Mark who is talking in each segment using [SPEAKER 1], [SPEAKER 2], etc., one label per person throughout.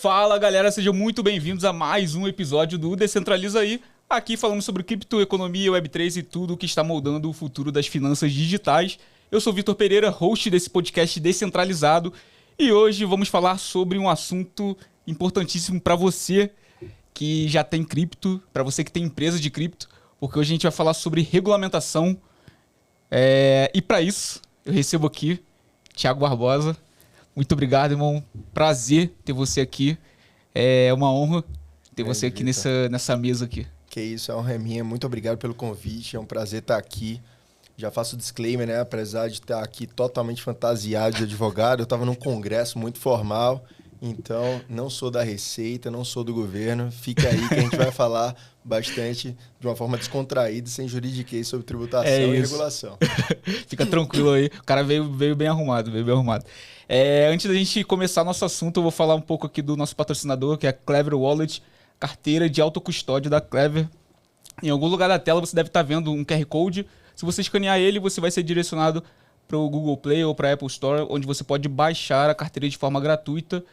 [SPEAKER 1] Fala galera, sejam muito bem-vindos a mais um episódio do Descentraliza Aí. Aqui falamos sobre criptoeconomia, Web3 e tudo o que está moldando o futuro das finanças digitais. Eu sou Vitor Pereira, host desse podcast descentralizado, e hoje vamos falar sobre um assunto importantíssimo para você que já tem cripto, para você que tem empresa de cripto, porque hoje a gente vai falar sobre regulamentação. E para isso, eu recebo aqui Thiago Barbosa. Muito obrigado, irmão. Prazer ter você aqui. É uma honra ter você aqui nessa mesa aqui.
[SPEAKER 2] Que isso, é uma honra minha. Muito obrigado pelo convite. É um prazer estar aqui. Já faço o disclaimer, né? Apesar de estar aqui totalmente fantasiado de advogado, eu estava num congresso muito formal. Então, não sou da Receita, não sou do governo. Fica aí que a gente vai falar bastante de uma forma descontraída, sem juridiquês, sobre tributação e regulação.
[SPEAKER 1] Fica tranquilo aí. O cara veio bem arrumado, Antes da gente começar nosso assunto, eu vou falar um pouco aqui do nosso patrocinador, que é a Clever Wallet, carteira de autocustódia da Clever. Em algum lugar da tela você deve estar vendo um QR Code. Se você escanear ele, você vai ser direcionado para o Google Play ou para a Apple Store, onde você pode baixar a carteira de forma gratuita,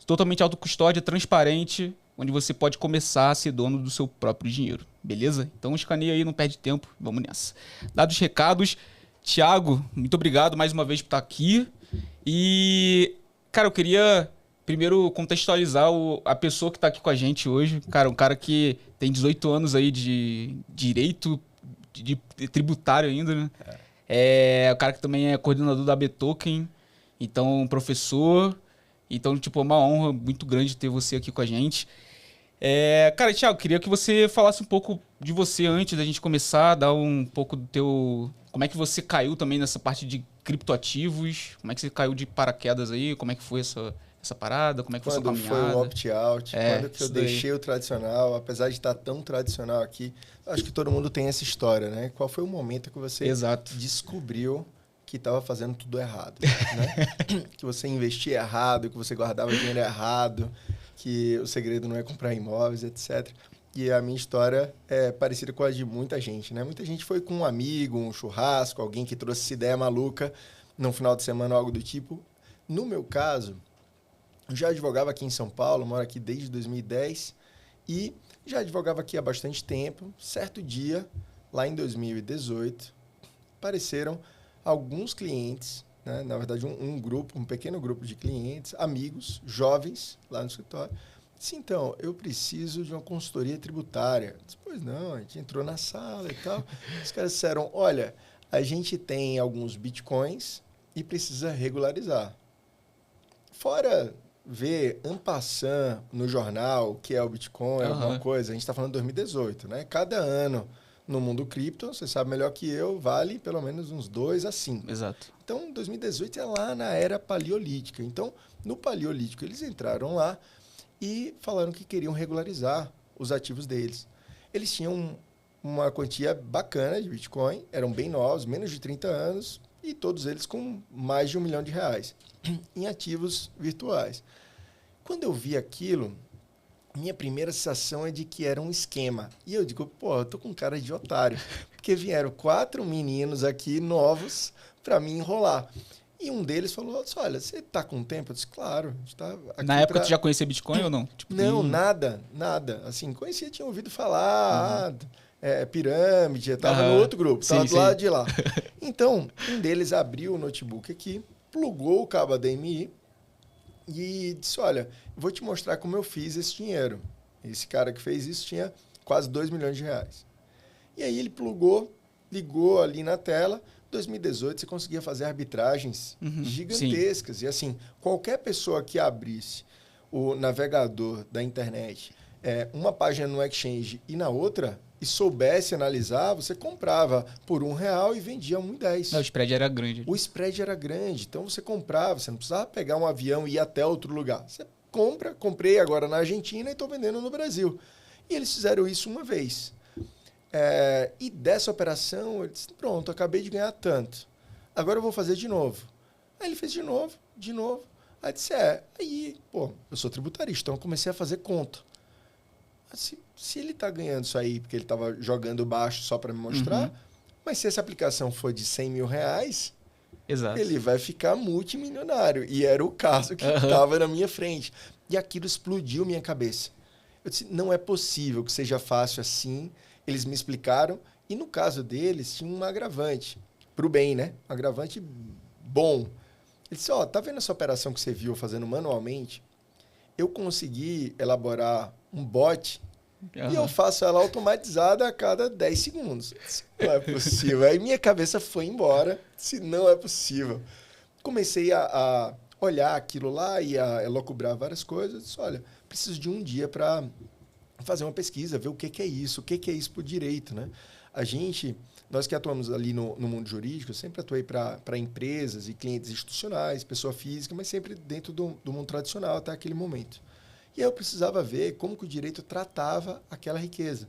[SPEAKER 1] totalmente autocustódia, transparente, onde você pode começar a ser dono do seu próprio dinheiro, beleza? Então escaneia aí, não perde tempo, vamos nessa. Dados os recados, Thiago, muito obrigado mais uma vez por estar aqui. E, cara, eu queria primeiro contextualizar a pessoa que está aqui com a gente hoje. Cara, um cara que tem 18 anos aí de direito de tributário ainda, né? É o cara que também é coordenador da Betoken, então professor. Então, tipo, é uma honra muito grande ter você aqui com a gente. Cara, Thiago, queria que você falasse um pouco de você antes da gente começar, dar um pouco do teu... Como é que você caiu também nessa parte de criptoativos? Como é que você caiu de paraquedas aí? Como é que foi essa parada? Como é que foi essa caminhada?
[SPEAKER 2] Quando foi o opt-out, quando que eu deixei o tradicional, apesar de estar tão tradicional aqui, acho que todo mundo tem essa história, né? Qual foi o momento que você descobriu que estava fazendo tudo errado, né? Que você investia errado, que você guardava dinheiro errado, que o segredo não é comprar imóveis, etc. E a minha história é parecida com a de muita gente, né? Muita gente foi com um amigo, um churrasco, alguém que trouxe essa ideia maluca num final de semana ou algo do tipo. No meu caso, eu já advogava aqui em São Paulo, moro aqui desde 2010 e já advogava aqui há bastante tempo. Certo dia, lá em 2018, apareceram alguns clientes, né? Na verdade um pequeno grupo de clientes, amigos, jovens, lá no escritório. Disse, então, eu preciso de uma consultoria tributária. Disse, pois não, a gente entrou na sala e tal. Os caras disseram, olha, a gente tem alguns bitcoins e precisa regularizar. Fora ver en passant no jornal o que é o bitcoin, alguma coisa, a gente está falando de 2018, né? Cada ano no mundo cripto, você sabe melhor que eu, vale pelo menos uns 2 a 5.
[SPEAKER 1] Exato.
[SPEAKER 2] Então, 2018 é lá na era paleolítica. Então, no paleolítico, eles entraram lá e falaram que queriam regularizar os ativos deles. Eles tinham uma quantia bacana de Bitcoin, eram bem novos, menos de 30 anos, e todos eles com mais de R$1 milhão em ativos virtuais. Quando eu vi aquilo, minha primeira sensação é de que era um esquema. E eu digo, pô, eu tô com cara de otário. Porque vieram 4 meninos aqui novos para me enrolar. E um deles falou, olha, você tá com tempo? Eu disse, claro. A gente tá aqui.
[SPEAKER 1] Na época tu já conhecia Bitcoin ou não? Tipo,
[SPEAKER 2] não, nada. Assim, conhecia, tinha ouvido falar, pirâmide, eu tava no outro grupo, tava do lado de lá. Então, um deles abriu o notebook aqui, plugou o cabo HDMI e disse, olha, vou te mostrar como eu fiz esse dinheiro. Esse cara que fez isso tinha quase R$2 milhões. E aí ele plugou, ligou ali na tela. 2018 você conseguia fazer arbitragens gigantescas. Sim. E assim, qualquer pessoa que abrisse o navegador da internet, uma página no exchange e na outra, e soubesse analisar, você comprava por R$1 e vendia R$1,10.
[SPEAKER 1] O spread era grande.
[SPEAKER 2] O spread era grande. Então você comprava, você não precisava pegar um avião e ir até outro lugar. Você comprei agora na Argentina e estou vendendo no Brasil. E eles fizeram isso uma vez. E dessa operação, ele disse, pronto, acabei de ganhar tanto. Agora eu vou fazer de novo. Aí ele fez de novo. Aí disse, eu sou tributarista, então eu comecei a fazer conta. Se ele está ganhando isso aí, porque ele estava jogando baixo só para me mostrar, mas se essa aplicação for de R$100 mil,
[SPEAKER 1] Exato.
[SPEAKER 2] Ele vai ficar multimilionário. E era o caso que estava na minha frente. E aquilo explodiu minha cabeça. Eu disse, não é possível que seja fácil assim. Eles me explicaram. E no caso deles, tinha um agravante. Para o bem, né? Um agravante bom. Ele disse, tá vendo essa operação que você viu fazendo manualmente? Eu consegui elaborar um bot e eu faço ela automatizada a cada 10 segundos. Não é possível. Aí minha cabeça foi embora. Se não é possível. Comecei a olhar aquilo lá e a elocubrar várias coisas. Disse, olha, preciso de um dia para fazer uma pesquisa, ver o que é isso para o direito, né? Nós que atuamos ali no mundo jurídico, eu sempre atuei para empresas e clientes institucionais, pessoa física, mas sempre dentro do mundo tradicional até aquele momento. E aí eu precisava ver como que o direito tratava aquela riqueza,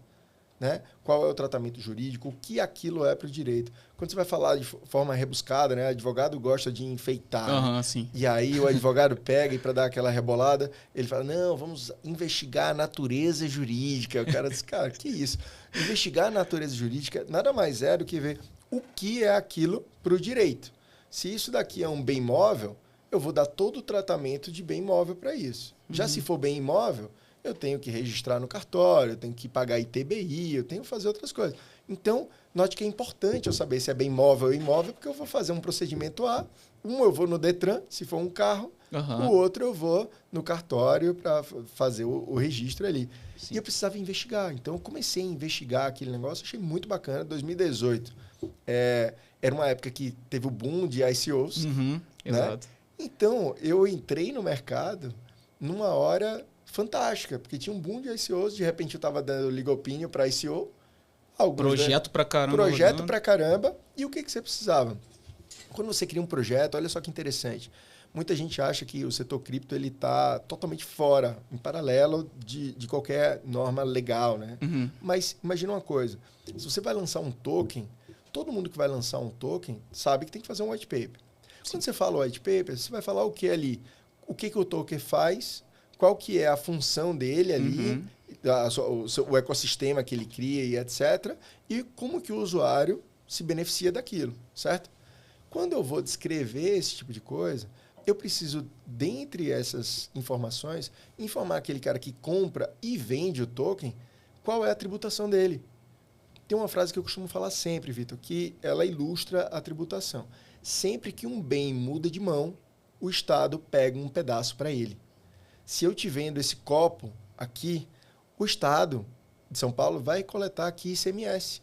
[SPEAKER 2] né? Qual é o tratamento jurídico, o que aquilo é para o direito. Quando você vai falar de forma rebuscada, né? O advogado gosta de enfeitar. Né?
[SPEAKER 1] Sim.
[SPEAKER 2] E aí o advogado pega e para dar aquela rebolada, ele fala, não, vamos investigar a natureza jurídica. O cara diz, cara, que isso? Investigar a natureza jurídica nada mais é do que ver o que é aquilo para o direito. Se isso daqui é um bem móvel, eu vou dar todo o tratamento de bem móvel para isso. Já se for bem imóvel, eu tenho que registrar no cartório, eu tenho que pagar ITBI, eu tenho que fazer outras coisas. Então, note que é importante eu saber se é bem móvel ou imóvel, porque eu vou fazer um procedimento A, eu vou no Detran, se for um carro, o outro eu vou no cartório para fazer o registro ali. Sim. E eu precisava investigar. Então, eu comecei a investigar aquele negócio, achei muito bacana. 2018 era uma época que teve o boom de ICOs. Né?
[SPEAKER 1] Exato.
[SPEAKER 2] Então, eu entrei no mercado numa hora fantástica, porque tinha um boom de ICOs, de repente eu estava dando legal opinion para ICO.
[SPEAKER 1] Projeto pra caramba.
[SPEAKER 2] Projeto pra caramba. E o que você precisava? Quando você cria um projeto, olha só que interessante. Muita gente acha que o setor cripto está totalmente fora, em paralelo de qualquer norma legal, né? Mas imagina uma coisa, se você vai lançar um token, todo mundo que vai lançar um token sabe que tem que fazer um white paper. Quando você fala white paper, você vai falar o que ali? O que o token faz, qual que é a função dele ali, o ecossistema que ele cria e etc. E como que o usuário se beneficia daquilo, certo? Quando eu vou descrever esse tipo de coisa, eu preciso, dentre essas informações, informar aquele cara que compra e vende o token, qual é a tributação dele. Tem uma frase que eu costumo falar sempre, Vitor, que ela ilustra a tributação. Sempre que um bem muda de mão, o Estado pega um pedaço para ele. Se eu te vendo esse copo aqui, o Estado de São Paulo vai coletar aqui ICMS.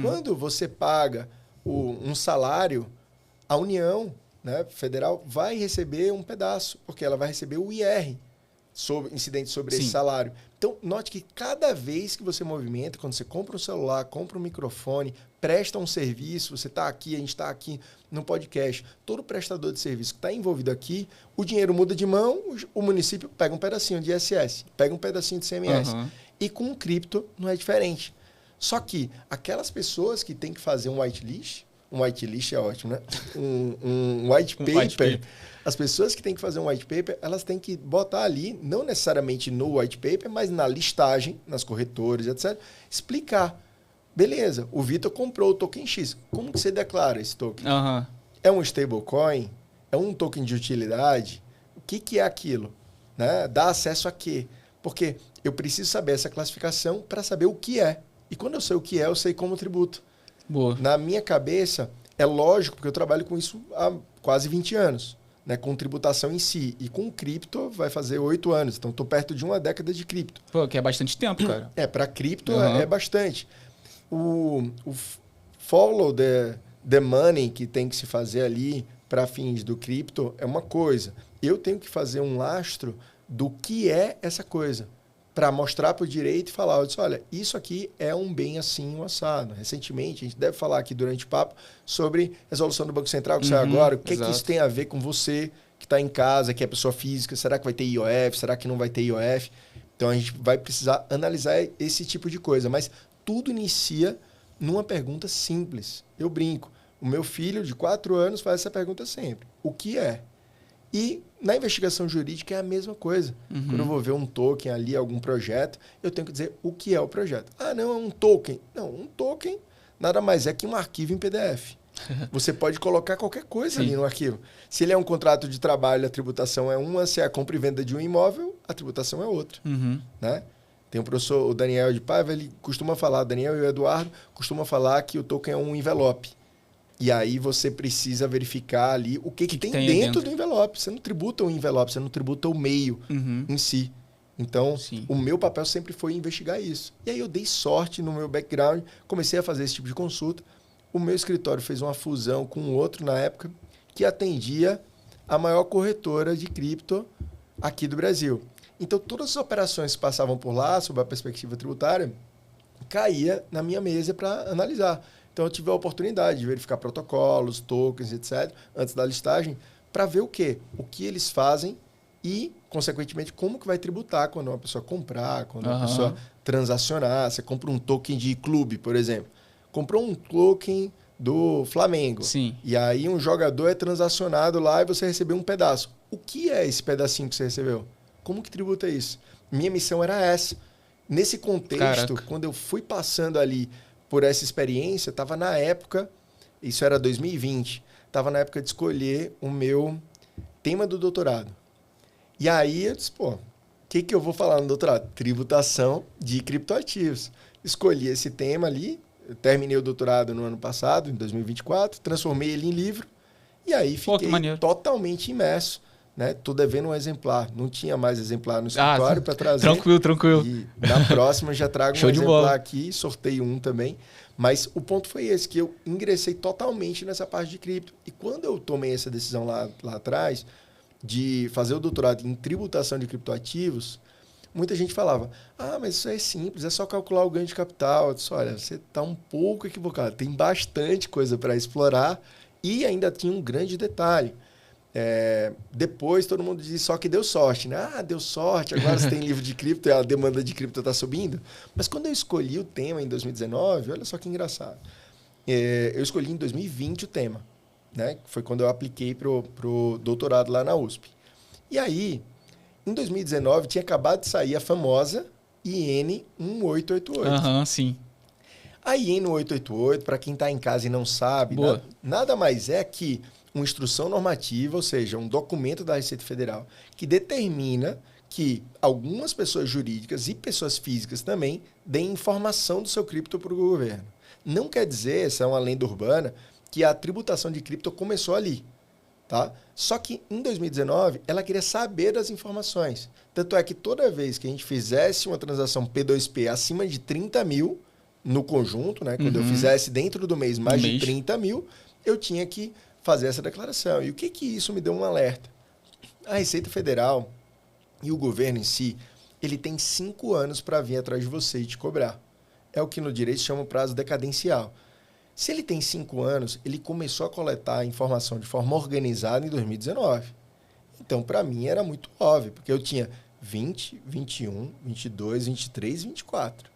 [SPEAKER 2] Quando você paga um salário, a União, né, Federal vai receber um pedaço, porque ela vai receber o IR incidente sobre esse salário. Então, note que cada vez que você movimenta, quando você compra um celular, compra um microfone, presta um serviço, você está aqui, a gente está aqui no podcast, todo prestador de serviço que está envolvido aqui, o dinheiro muda de mão, o município pega um pedacinho de ISS, pega um pedacinho de CMS. E com o cripto não é diferente. Só que aquelas pessoas que têm que fazer um whitelist é ótimo, né? Um white paper. As pessoas que têm que fazer um white paper, elas têm que botar ali, não necessariamente no white paper, mas na listagem, nas corretoras, etc. Explicar. Beleza, o Vitor comprou o token X. Como que você declara esse token? É um stablecoin? É um token de utilidade? O que é aquilo? Né? Dá acesso a quê? Porque eu preciso saber essa classificação para saber o que é. E quando eu sei o que é, eu sei como tributo.
[SPEAKER 1] Boa.
[SPEAKER 2] Na minha cabeça, é lógico, porque eu trabalho com isso há quase 20 anos, né, com tributação em si. E com cripto vai fazer 8 anos. Então, estou perto de uma década de cripto.
[SPEAKER 1] Pô, que é bastante tempo, cara.
[SPEAKER 2] Para cripto é bastante. O follow the money que tem que se fazer ali para fins do cripto é uma coisa. Eu tenho que fazer um lastro do que é essa coisa, para mostrar para o direito e falar, eu disse, olha, isso aqui é um bem assim, um assado. Recentemente, a gente deve falar aqui durante o papo sobre resolução do Banco Central, que saiu agora, o que isso tem a ver com você que está em casa, que é pessoa física, será que vai ter IOF, será que não vai ter IOF? Então, a gente vai precisar analisar esse tipo de coisa, mas tudo inicia numa pergunta simples. Eu brinco, o meu filho de 4 anos faz essa pergunta sempre, o que é? E na investigação jurídica é a mesma coisa. Quando eu vou ver um token ali, algum projeto, eu tenho que dizer o que é o projeto. Ah, não, é um token. Não, um token nada mais é que um arquivo em PDF. Você pode colocar qualquer coisa
[SPEAKER 1] Sim.
[SPEAKER 2] ali no arquivo. Se ele é um contrato de trabalho, a tributação é uma. Se é a compra e venda de um imóvel, a tributação é outra. Né? Tem o professor o Daniel de Paiva, ele costuma falar, o Daniel e o Eduardo costumam falar que o token é um envelope. E aí você precisa verificar ali o que tem dentro do envelope. Você não tributa o envelope, você não tributa o meio em si. Então, o meu papel sempre foi investigar isso. E aí eu dei sorte no meu background, comecei a fazer esse tipo de consulta. O meu escritório fez uma fusão com outro na época que atendia a maior corretora de cripto aqui do Brasil. Então, todas as operações que passavam por lá, sob a perspectiva tributária, caía na minha mesa para analisar. Então, eu tive a oportunidade de verificar protocolos, tokens, etc., antes da listagem, para ver o quê? O que eles fazem e, consequentemente, como que vai tributar quando uma pessoa comprar, quando uma pessoa transacionar. Você compra um token de clube, por exemplo. Comprou um token do Flamengo.
[SPEAKER 1] Sim.
[SPEAKER 2] E aí um jogador é transacionado lá e você recebeu um pedaço. O que é esse pedacinho que você recebeu? Como que tributa isso? Minha missão era essa. Nesse contexto, quando eu fui passando ali por essa experiência, estava na época, isso era 2020, estava na época de escolher o meu tema do doutorado. E aí eu disse, o que eu vou falar no doutorado? Tributação de criptoativos. Escolhi esse tema ali, eu terminei o doutorado no ano passado, em 2024, transformei ele em livro e aí fiquei totalmente imerso. Né? Tô devendo um exemplar. Não tinha mais exemplar no escritório para trazer.
[SPEAKER 1] Tranquilo.
[SPEAKER 2] E na próxima já trago um exemplar aqui, sorteio um também. Mas o ponto foi esse, que eu ingressei totalmente nessa parte de cripto. E quando eu tomei essa decisão lá atrás de fazer o doutorado em tributação de criptoativos, muita gente falava, mas isso é simples, é só calcular o ganho de capital. Eu disse, olha, você está um pouco equivocado. Tem bastante coisa para explorar e ainda tinha um grande detalhe. Depois todo mundo diz só que deu sorte, né? Deu sorte, agora você tem livro de cripto e a demanda de cripto está subindo. Mas quando eu escolhi o tema em 2019, olha só que engraçado. Eu escolhi em 2020 o tema, né? Foi quando eu apliquei pro doutorado lá na USP. E aí, em 2019, tinha acabado de sair a famosa IN 1888.
[SPEAKER 1] Sim.
[SPEAKER 2] A IN 1888, para quem está em casa e não sabe, nada mais é que uma instrução normativa, ou seja, um documento da Receita Federal, que determina que algumas pessoas jurídicas e pessoas físicas também deem informação do seu cripto para o governo. Não quer dizer, essa é uma lenda urbana, que a tributação de cripto começou ali. Tá? Só que em 2019, ela queria saber das informações. Tanto é que toda vez que a gente fizesse uma transação P2P acima de 30 mil no conjunto, né? Quando eu fizesse dentro do mês mais de 30 mil, eu tinha que fazer essa declaração. E o que isso me deu um alerta? A Receita Federal e o governo em si, ele tem 5 anos para vir atrás de você e te cobrar. É o que no direito chama o prazo decadencial. Se ele tem 5 anos, ele começou a coletar a informação de forma organizada em 2019. Então, para mim, era muito óbvio, porque eu tinha 20, 21, 22, 23, 24.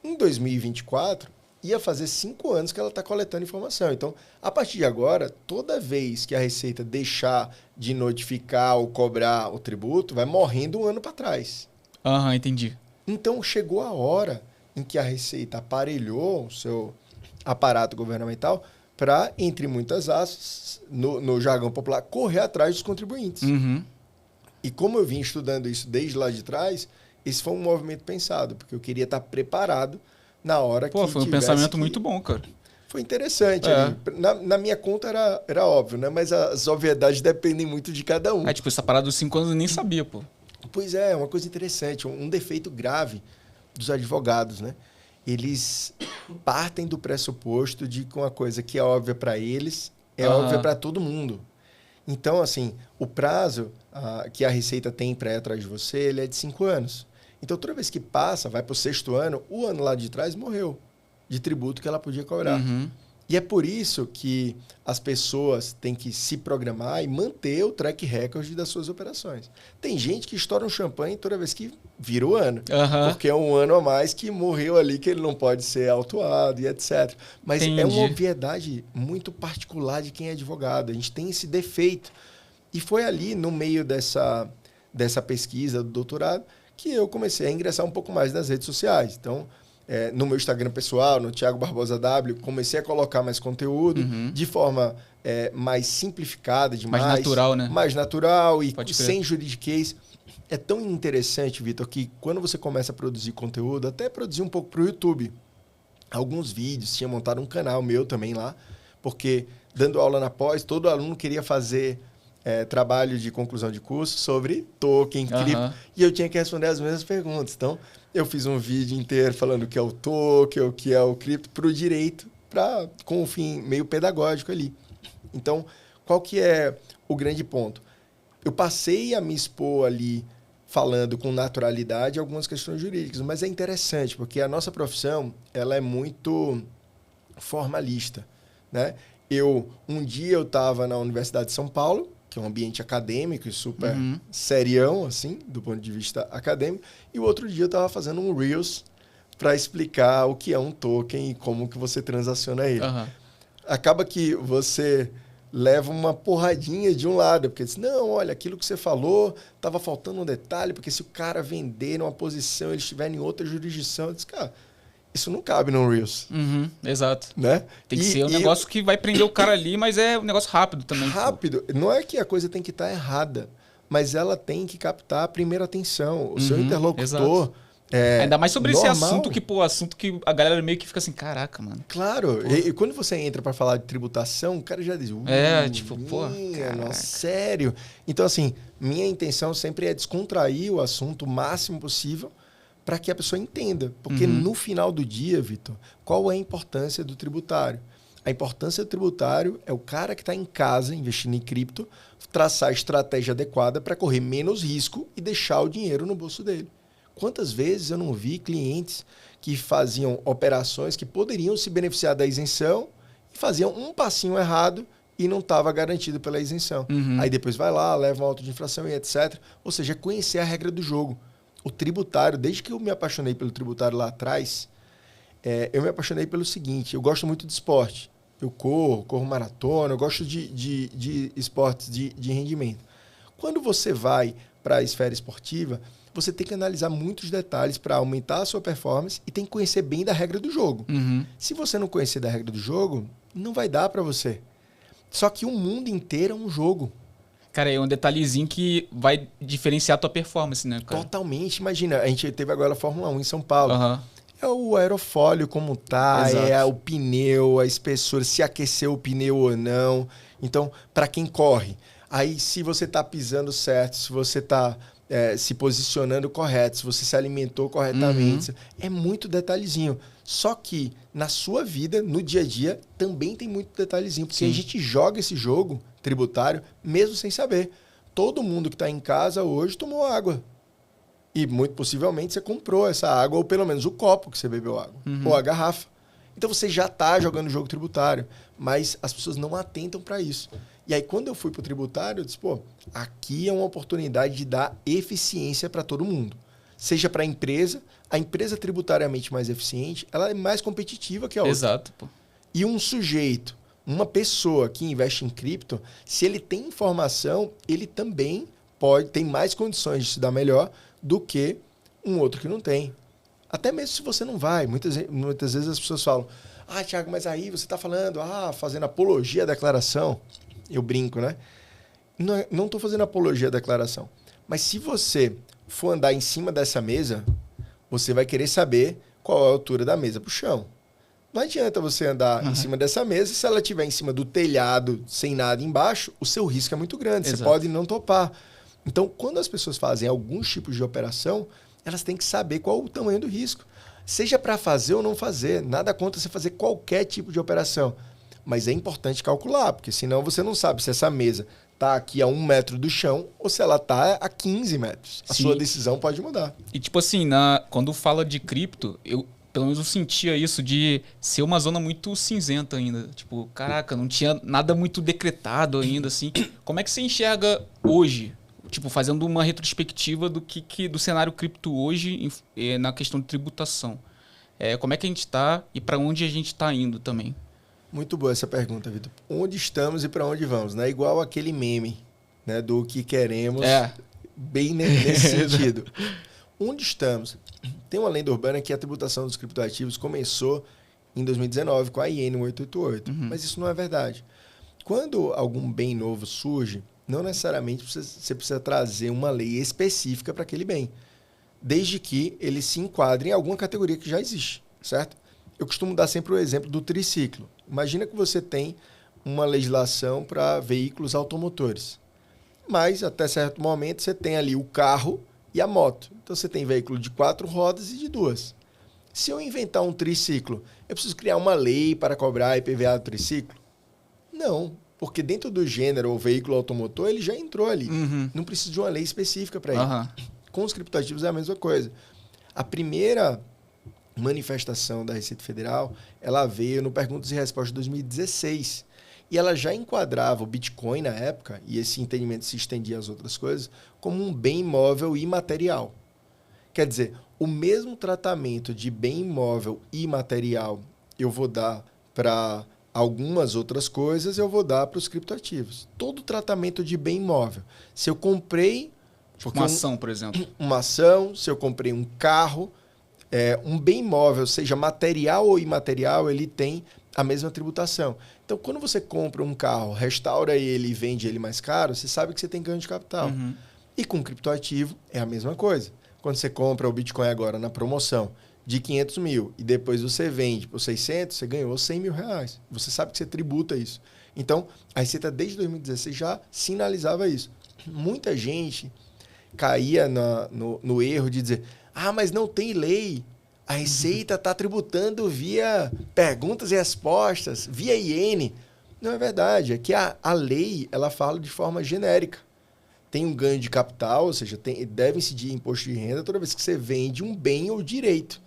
[SPEAKER 2] Em 2024, ia fazer 5 anos que ela está coletando informação. Então, a partir de agora, toda vez que a Receita deixar de notificar ou cobrar o tributo, vai morrendo um ano para trás.
[SPEAKER 1] Entendi.
[SPEAKER 2] Então, chegou a hora em que a Receita aparelhou o seu aparato governamental para, entre muitas aspas, no jargão popular, correr atrás dos contribuintes. E como eu vim estudando isso desde lá de trás, esse foi um movimento pensado, porque eu queria estar preparado na hora que
[SPEAKER 1] foi um pensamento muito bom, cara.
[SPEAKER 2] Foi interessante. Na minha conta era óbvio, né? Mas as obviedades dependem muito de cada um.
[SPEAKER 1] Essa parada dos 5 anos eu nem sabia, pô.
[SPEAKER 2] Pois é, uma coisa interessante. Um defeito grave dos advogados, né? Eles partem do pressuposto de que uma coisa que é óbvia para eles é óbvia para todo mundo. Então, assim, o prazo que a Receita tem para ir atrás de você, ele é de 5 anos. Então, toda vez que passa, vai para o 6º ano, o ano lá de trás morreu de tributo que ela podia cobrar. E é por isso que as pessoas têm que se programar e manter o track record das suas operações. Tem gente que estoura um champanhe toda vez que vira o ano. Porque é um ano a mais que morreu ali, que ele não pode ser autuado e etc. Mas é uma obviedade muito particular de quem é advogado. A gente tem esse defeito. E foi ali, no meio dessa pesquisa do doutorado, que eu comecei a ingressar um pouco mais nas redes sociais. Então, no meu Instagram pessoal, no Thiago Barbosa W, comecei a colocar mais conteúdo de forma mais simplificada,
[SPEAKER 1] mais natural, né?
[SPEAKER 2] Mais natural e sem juridiquês. É tão interessante, Vitor, que quando você começa a produzir conteúdo, até produzir um pouco para o YouTube, alguns vídeos, tinha montado um canal meu também lá, porque dando aula na pós, todo aluno queria fazer trabalho de conclusão de curso sobre token, cripto, e eu tinha que responder as mesmas perguntas. Então, eu fiz um vídeo inteiro falando o que é o token, o que é o cripto, para o direito, com um fim meio pedagógico ali. Então, qual que é o grande ponto? Eu passei a me expor ali falando com naturalidade algumas questões jurídicas, mas é interessante, porque a nossa profissão ela é muito formalista, né? Um dia eu estava na Universidade de São Paulo, que é um ambiente acadêmico e super serião, assim, do ponto de vista acadêmico, e o outro dia eu estava fazendo um Reels para explicar o que é um token e como que você transaciona ele. Acaba que você leva uma porradinha de um lado, porque diz, não, olha, aquilo que você falou, estava faltando um detalhe, porque se o cara vender numa posição, ele estiver em outra jurisdição, eu disse, cara, isso não cabe no Reels.
[SPEAKER 1] Exato.
[SPEAKER 2] Né?
[SPEAKER 1] Tem que ser um negócio que vai prender o cara ali, mas é um negócio rápido também.
[SPEAKER 2] Rápido. Pô. Não é que a coisa tem que estar errada, mas ela tem que captar a primeira atenção. O seu interlocutor...
[SPEAKER 1] Ainda mais sobre esse assunto assunto que a galera meio que fica assim, caraca, mano.
[SPEAKER 2] Claro. E quando você entra para falar de tributação, o cara já diz, sério? Então, assim, minha intenção sempre é descontrair o assunto o máximo possível para que a pessoa entenda. Porque no final do dia, Vitor, qual é a importância do tributário? A importância do tributário é o cara que está em casa investindo em cripto traçar a estratégia adequada para correr menos risco e deixar o dinheiro no bolso dele. Quantas vezes eu não vi clientes que faziam operações que poderiam se beneficiar da isenção e faziam um passinho errado e não estava garantido pela isenção. Aí depois vai lá, leva um auto de infração e etc. Ou seja, conhecer a regra do jogo. O tributário, desde que eu me apaixonei pelo tributário lá atrás, eu me apaixonei pelo seguinte, eu gosto muito de esporte. Eu corro maratona, eu gosto de esportes de rendimento. Quando você vai para a esfera esportiva, você tem que analisar muitos detalhes para aumentar a sua performance e tem que conhecer bem da regra do jogo. Se você não conhecer da regra do jogo, não vai dar para você. Só que o mundo inteiro é um jogo.
[SPEAKER 1] Cara, é um detalhezinho que vai diferenciar a tua performance, né, cara?
[SPEAKER 2] Totalmente. Imagina, a gente teve agora a Fórmula 1 em São Paulo. É o aerofólio como tá, é o pneu, a espessura, se aqueceu o pneu ou não. Então, para quem corre, aí se você tá pisando certo, se você tá se posicionando correto, se você se alimentou corretamente, é muito detalhezinho. Só que na sua vida, no dia a dia, também tem muito detalhezinho, porque a gente joga esse jogo tributário mesmo sem saber. Todo mundo que está em casa hoje tomou água. E muito possivelmente você comprou essa água, ou pelo menos o copo que você bebeu água, ou a garrafa. Então você já está jogando jogo tributário, mas as pessoas não atentam para isso. E aí quando eu fui para o tributário, eu disse, aqui é uma oportunidade de dar eficiência para todo mundo. Seja para a empresa tributariamente mais eficiente, ela é mais competitiva que a outra.
[SPEAKER 1] Exato, pô.
[SPEAKER 2] E um sujeito, uma pessoa que investe em cripto, se ele tem informação, ele também tem mais condições de se dar melhor do que um outro que não tem. Até mesmo se você não vai. Muitas vezes as pessoas falam, Thiago, mas aí você está falando, fazendo apologia à declaração. Eu brinco, né? Não estou fazendo apologia à declaração. Mas se você for andar em cima dessa mesa, você vai querer saber qual é a altura da mesa para o chão. Não adianta você andar em cima dessa mesa, se ela estiver em cima do telhado, sem nada embaixo, o seu risco é muito grande. Exato. Você pode não topar. Então, quando as pessoas fazem alguns tipos de operação, elas têm que saber qual o tamanho do risco. Seja para fazer ou não fazer. Nada contra você fazer qualquer tipo de operação. Mas é importante calcular, porque senão você não sabe se essa mesa está aqui a 1 metro do chão ou se ela está a 15 metros. A sua decisão pode mudar.
[SPEAKER 1] E tipo assim, quando fala de cripto, pelo menos eu sentia isso de ser uma zona muito cinzenta ainda. Tipo, caraca, não tinha nada muito decretado ainda, assim. Como é que você enxerga hoje? Tipo, fazendo uma retrospectiva do cenário cripto hoje na questão de tributação. Como é que a gente está e para onde a gente está indo também?
[SPEAKER 2] Muito boa essa pergunta, Vitor. Onde estamos e para onde vamos? Né? Igual aquele meme, né, do que queremos, bem nesse sentido. Onde estamos? Tem uma lenda urbana que a tributação dos criptoativos começou em 2019 com a IN 888, mas isso não é verdade. Quando algum bem novo surge, não necessariamente você precisa trazer uma lei específica para aquele bem, desde que ele se enquadre em alguma categoria que já existe, certo? Eu costumo dar sempre o exemplo do triciclo. Imagina que você tem uma legislação para veículos automotores, mas até certo momento você tem ali o carro e a moto. Então você tem veículo de 4 rodas e de 2. Se eu inventar um triciclo, eu preciso criar uma lei para cobrar IPVA do triciclo? Não, porque dentro do gênero ou veículo automotor ele já entrou ali. Não precisa de uma lei específica para ele. Com os criptoativos é a mesma coisa. A primeira manifestação da Receita Federal, ela veio no Perguntas e Respostas de 2016. E ela já enquadrava o Bitcoin na época, e esse entendimento se estendia às outras coisas, como um bem imóvel imaterial. Quer dizer, o mesmo tratamento de bem imóvel imaterial eu vou dar para algumas outras coisas, eu vou dar para os criptoativos. Todo tratamento de bem imóvel. Se eu comprei...
[SPEAKER 1] Uma ação, por exemplo.
[SPEAKER 2] Uma ação, se eu comprei um carro, um bem imóvel, seja material ou imaterial, ele tem a mesma tributação. Então, quando você compra um carro, restaura ele e vende ele mais caro, você sabe que você tem ganho de capital. E com criptoativo é a mesma coisa. Quando você compra o Bitcoin agora na promoção de 500 mil e depois você vende por 600, você ganhou 100 mil reais. Você sabe que você tributa isso. Então, a Receita desde 2016 já sinalizava isso. Muita gente caía no erro de dizer, mas não tem lei. A Receita está tributando via perguntas e respostas, via IN. Não é verdade. É que a lei ela fala de forma genérica. Tem um ganho de capital, ou seja, deve incidir imposto de renda toda vez que você vende um bem ou direito.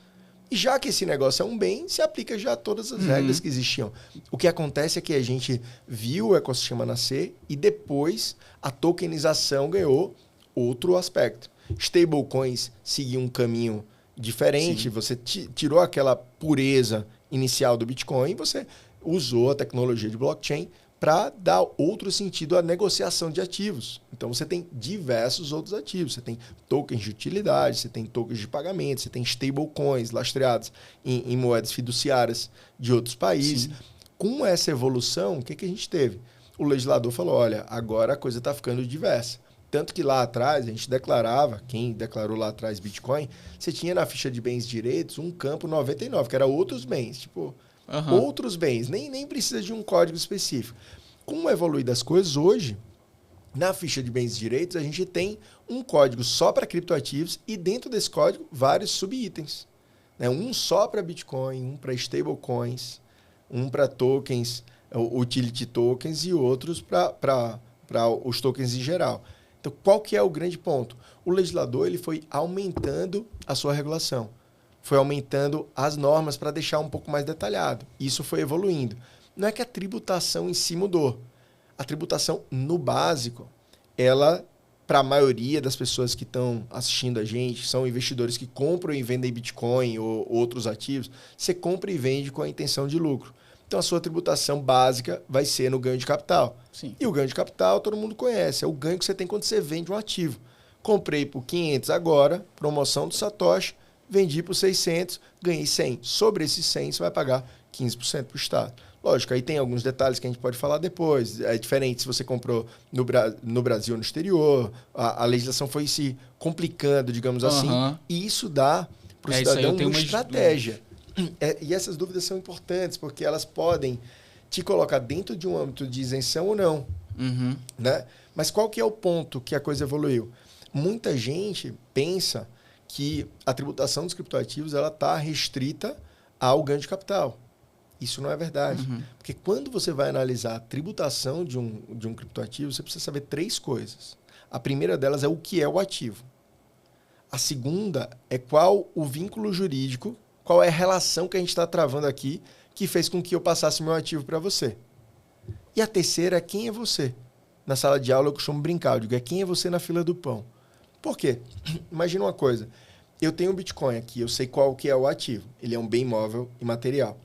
[SPEAKER 2] E já que esse negócio é um bem, se aplica já todas as regras que existiam. O que acontece é que a gente viu o ecossistema nascer e depois a tokenização ganhou outro aspecto. Stablecoins seguiam um caminho diferente. Sim. Você tirou aquela pureza inicial do Bitcoin e você usou a tecnologia de blockchain para dar outro sentido à negociação de ativos. Então, você tem diversos outros ativos. Você tem tokens de utilidade, você tem tokens de pagamento, você tem stablecoins lastreados em moedas fiduciárias de outros países. Sim. Com essa evolução, o que a gente teve? O legislador falou, olha, agora a coisa está ficando diversa. Tanto que lá atrás, a gente declarava, quem declarou lá atrás Bitcoin, você tinha na ficha de bens e direitos um campo 99, que era outros bens, tipo... Outros bens, nem precisa de um código específico. Como evoluir das coisas hoje, na ficha de bens e direitos, a gente tem um código só para criptoativos e dentro desse código vários subitens. Um só para Bitcoin, um para stablecoins, um para tokens, utility tokens e outros para os tokens em geral. Então, qual que é o grande ponto? O legislador ele foi aumentando a sua regulação. Foi aumentando as normas para deixar um pouco mais detalhado. Isso foi evoluindo. Não é que a tributação em si mudou. A tributação no básico, ela, para a maioria das pessoas que estão assistindo a gente, são investidores que compram e vendem Bitcoin ou outros ativos, você compra e vende com a intenção de lucro. Então, a sua tributação básica vai ser no ganho de capital.
[SPEAKER 1] Sim.
[SPEAKER 2] E o ganho de capital todo mundo conhece. É o ganho que você tem quando você vende um ativo. Comprei por 500 agora, promoção do Satoshi, vendi por 600, ganhei 100. Sobre esses 100, você vai pagar 15% para o Estado. Lógico, aí tem alguns detalhes que a gente pode falar depois. É diferente se você comprou no Brasil ou no exterior. A legislação foi se complicando, digamos assim. E isso dá para o cidadão uma estratégia. E essas dúvidas são importantes, porque elas podem te colocar dentro de um âmbito de isenção ou não. Né? Mas qual que é o ponto que a coisa evoluiu? Muita gente pensa que a tributação dos criptoativos está restrita ao ganho de capital. Isso não é verdade. Porque quando você vai analisar a tributação de um criptoativo, você precisa saber 3 coisas. A primeira delas é o que é o ativo. A segunda é qual o vínculo jurídico, qual é a relação que a gente está travando aqui que fez com que eu passasse meu ativo para você. E a terceira é quem é você. Na sala de aula eu costumo brincar, eu digo, é quem é você na fila do pão. Por quê? Imagina uma coisa. Eu tenho um Bitcoin aqui, eu sei qual que é o ativo. Ele é um bem imóvel e material.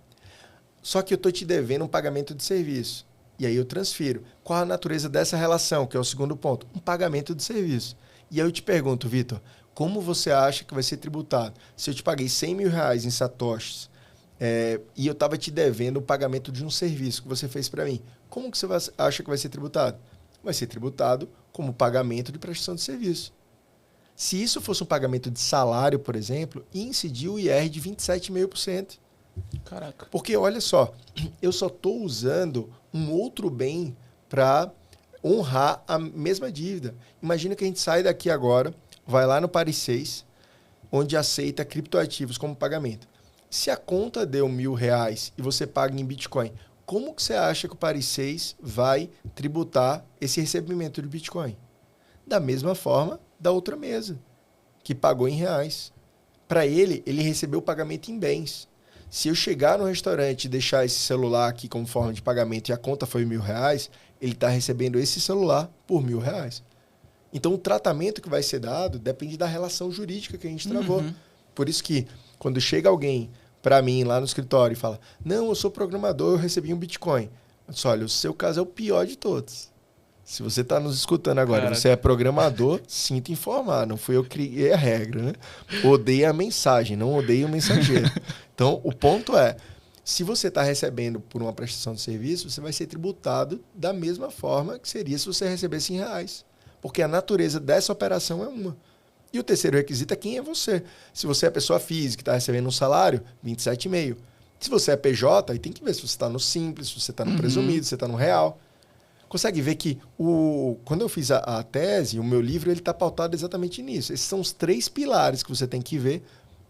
[SPEAKER 2] Só que eu estou te devendo um pagamento de serviço. E aí eu transfiro. Qual a natureza dessa relação, que é o segundo ponto? Um pagamento de serviço. E aí eu te pergunto, Vitor, como você acha que vai ser tributado? Se eu te paguei 100 mil reais em satoshis e eu estava te devendo o pagamento de um serviço que você fez para mim, como que você acha que vai ser tributado? Vai ser tributado como pagamento de prestação de serviço. Se isso fosse um pagamento de salário, por exemplo, ia incidir o IR de 27,5%.
[SPEAKER 1] Caraca.
[SPEAKER 2] Porque, olha só, eu só estou usando um outro bem para honrar a mesma dívida. Imagina que a gente sai daqui agora, vai lá no Paris 6, onde aceita criptoativos como pagamento. Se a conta deu R$1.000 e você paga em Bitcoin, como que você acha que o Paris 6 vai tributar esse recebimento de Bitcoin? Da mesma forma da outra mesa, que pagou em reais. Para ele recebeu o pagamento em bens. Se eu chegar no restaurante e deixar esse celular aqui como forma de pagamento e a conta foi R$1.000, ele está recebendo esse celular por R$1.000. Então, o tratamento que vai ser dado depende da relação jurídica que a gente travou. Por isso que, quando chega alguém para mim lá no escritório e fala, não, eu sou programador, eu recebi um Bitcoin. Eu disse, olha, o seu caso é o pior de todos. Se você está nos escutando agora, você é programador, sinto informar. Não fui eu que criei a regra, né? Odeie a mensagem, não odeie o mensageiro. Então, o ponto é, se você está recebendo por uma prestação de serviço, você vai ser tributado da mesma forma que seria se você recebesse em reais. Porque a natureza dessa operação é uma. E o terceiro requisito é quem é você. Se você é pessoa física e está recebendo um salário, 27,5. Se você é PJ, aí tem que ver se você está no simples, se você está no presumido, se você está no real. Consegue ver que quando eu fiz a tese, o meu livro está pautado exatamente nisso. Esses são os 3 pilares que você tem que ver,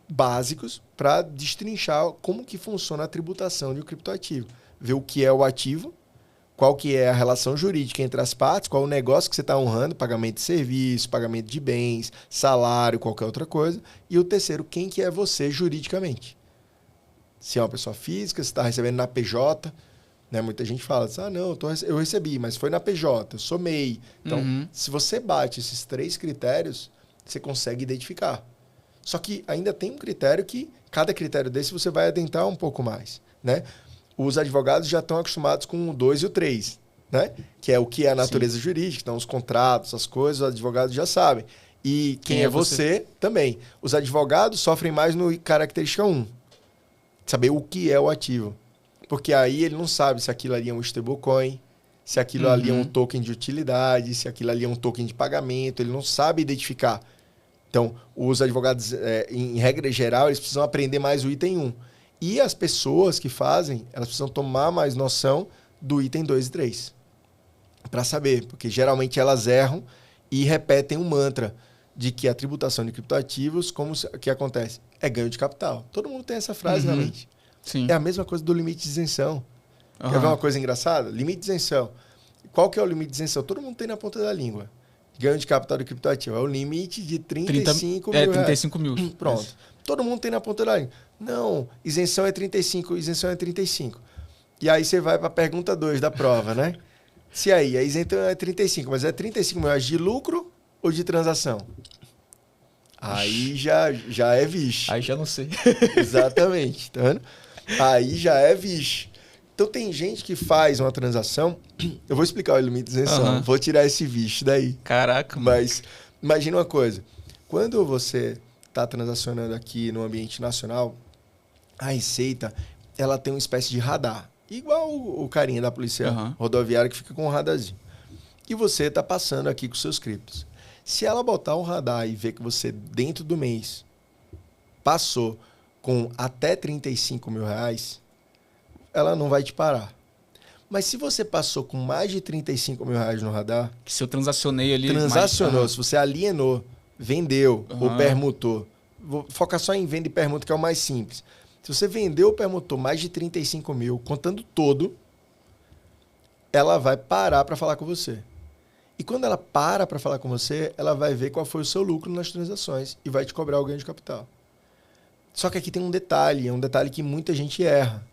[SPEAKER 2] básicos, para destrinchar como que funciona a tributação de um criptoativo. Ver o que é o ativo, qual que é a relação jurídica entre as partes, qual é o negócio que você está honrando, pagamento de serviço, pagamento de bens, salário, qualquer outra coisa. E o terceiro, quem que é você juridicamente. Se é uma pessoa física, se está recebendo na PJ... Né? Muita gente fala assim, não, eu recebi, mas foi na PJ, eu sou MEI. Então, se você bate esses 3 critérios, você consegue identificar. Só que ainda tem um critério que, cada critério desse, você vai adentrar um pouco mais. Né? Os advogados já estão acostumados com o 2 e o 3, né? Que é o que é a natureza jurídica, então os contratos, as coisas, os advogados já sabem. E quem é você também. Os advogados sofrem mais no característica 1, saber o que é o ativo. Porque aí ele não sabe se aquilo ali é um stablecoin, se aquilo ali é um token de utilidade, se aquilo ali é um token de pagamento, ele não sabe identificar. Então, os advogados, em regra geral, eles precisam aprender mais o item 1. E as pessoas que fazem, elas precisam tomar mais noção do item 2 e 3. Para saber, porque geralmente elas erram e repetem um mantra de que a tributação de criptoativos, o que acontece? É ganho de capital. Todo mundo tem essa frase na mente.
[SPEAKER 1] Sim.
[SPEAKER 2] É a mesma coisa do limite de isenção. Quer ver uma coisa engraçada? Limite de isenção. Qual que é o limite de isenção? Todo mundo tem na ponta da língua. Ganho de capital do criptoativo. É o limite de 35 mil reais.
[SPEAKER 1] 35 mil.
[SPEAKER 2] Pronto. Isso. Todo mundo tem na ponta da língua. Não, isenção é 35, isenção é 35. E aí você vai para a pergunta 2 da prova, né? Se aí, a isenção é 35, mas é 35 mil reais de lucro ou de transação? Aí já é vixe.
[SPEAKER 1] Aí já não sei.
[SPEAKER 2] Exatamente, tá vendo? Aí já é vixe. Então tem gente que faz uma transação. Eu vou explicar o limite de isenção. Vou tirar esse vixe daí.
[SPEAKER 1] Caraca.
[SPEAKER 2] Mas imagina uma coisa. Quando você está transacionando aqui no ambiente nacional, a Receita ela tem uma espécie de radar. Igual o carinha da polícia rodoviária que fica com um radarzinho. E você está passando aqui com seus criptos. Se ela botar um radar e ver que você, dentro do mês, passou com até 35 mil reais, ela não vai te parar. Mas se você passou com mais de 35 mil reais no radar...
[SPEAKER 1] Que se eu transacionei ali...
[SPEAKER 2] Transacionou, se você alienou, vendeu ou permutou. Vou focar só em venda e permuta, que é o mais simples. Se você vendeu ou permutou mais de 35 mil, contando todo, ela vai parar para falar com você. E quando ela para falar com você, ela vai ver qual foi o seu lucro nas transações e vai te cobrar o ganho de capital. Só que aqui tem um detalhe, é um detalhe que muita gente erra.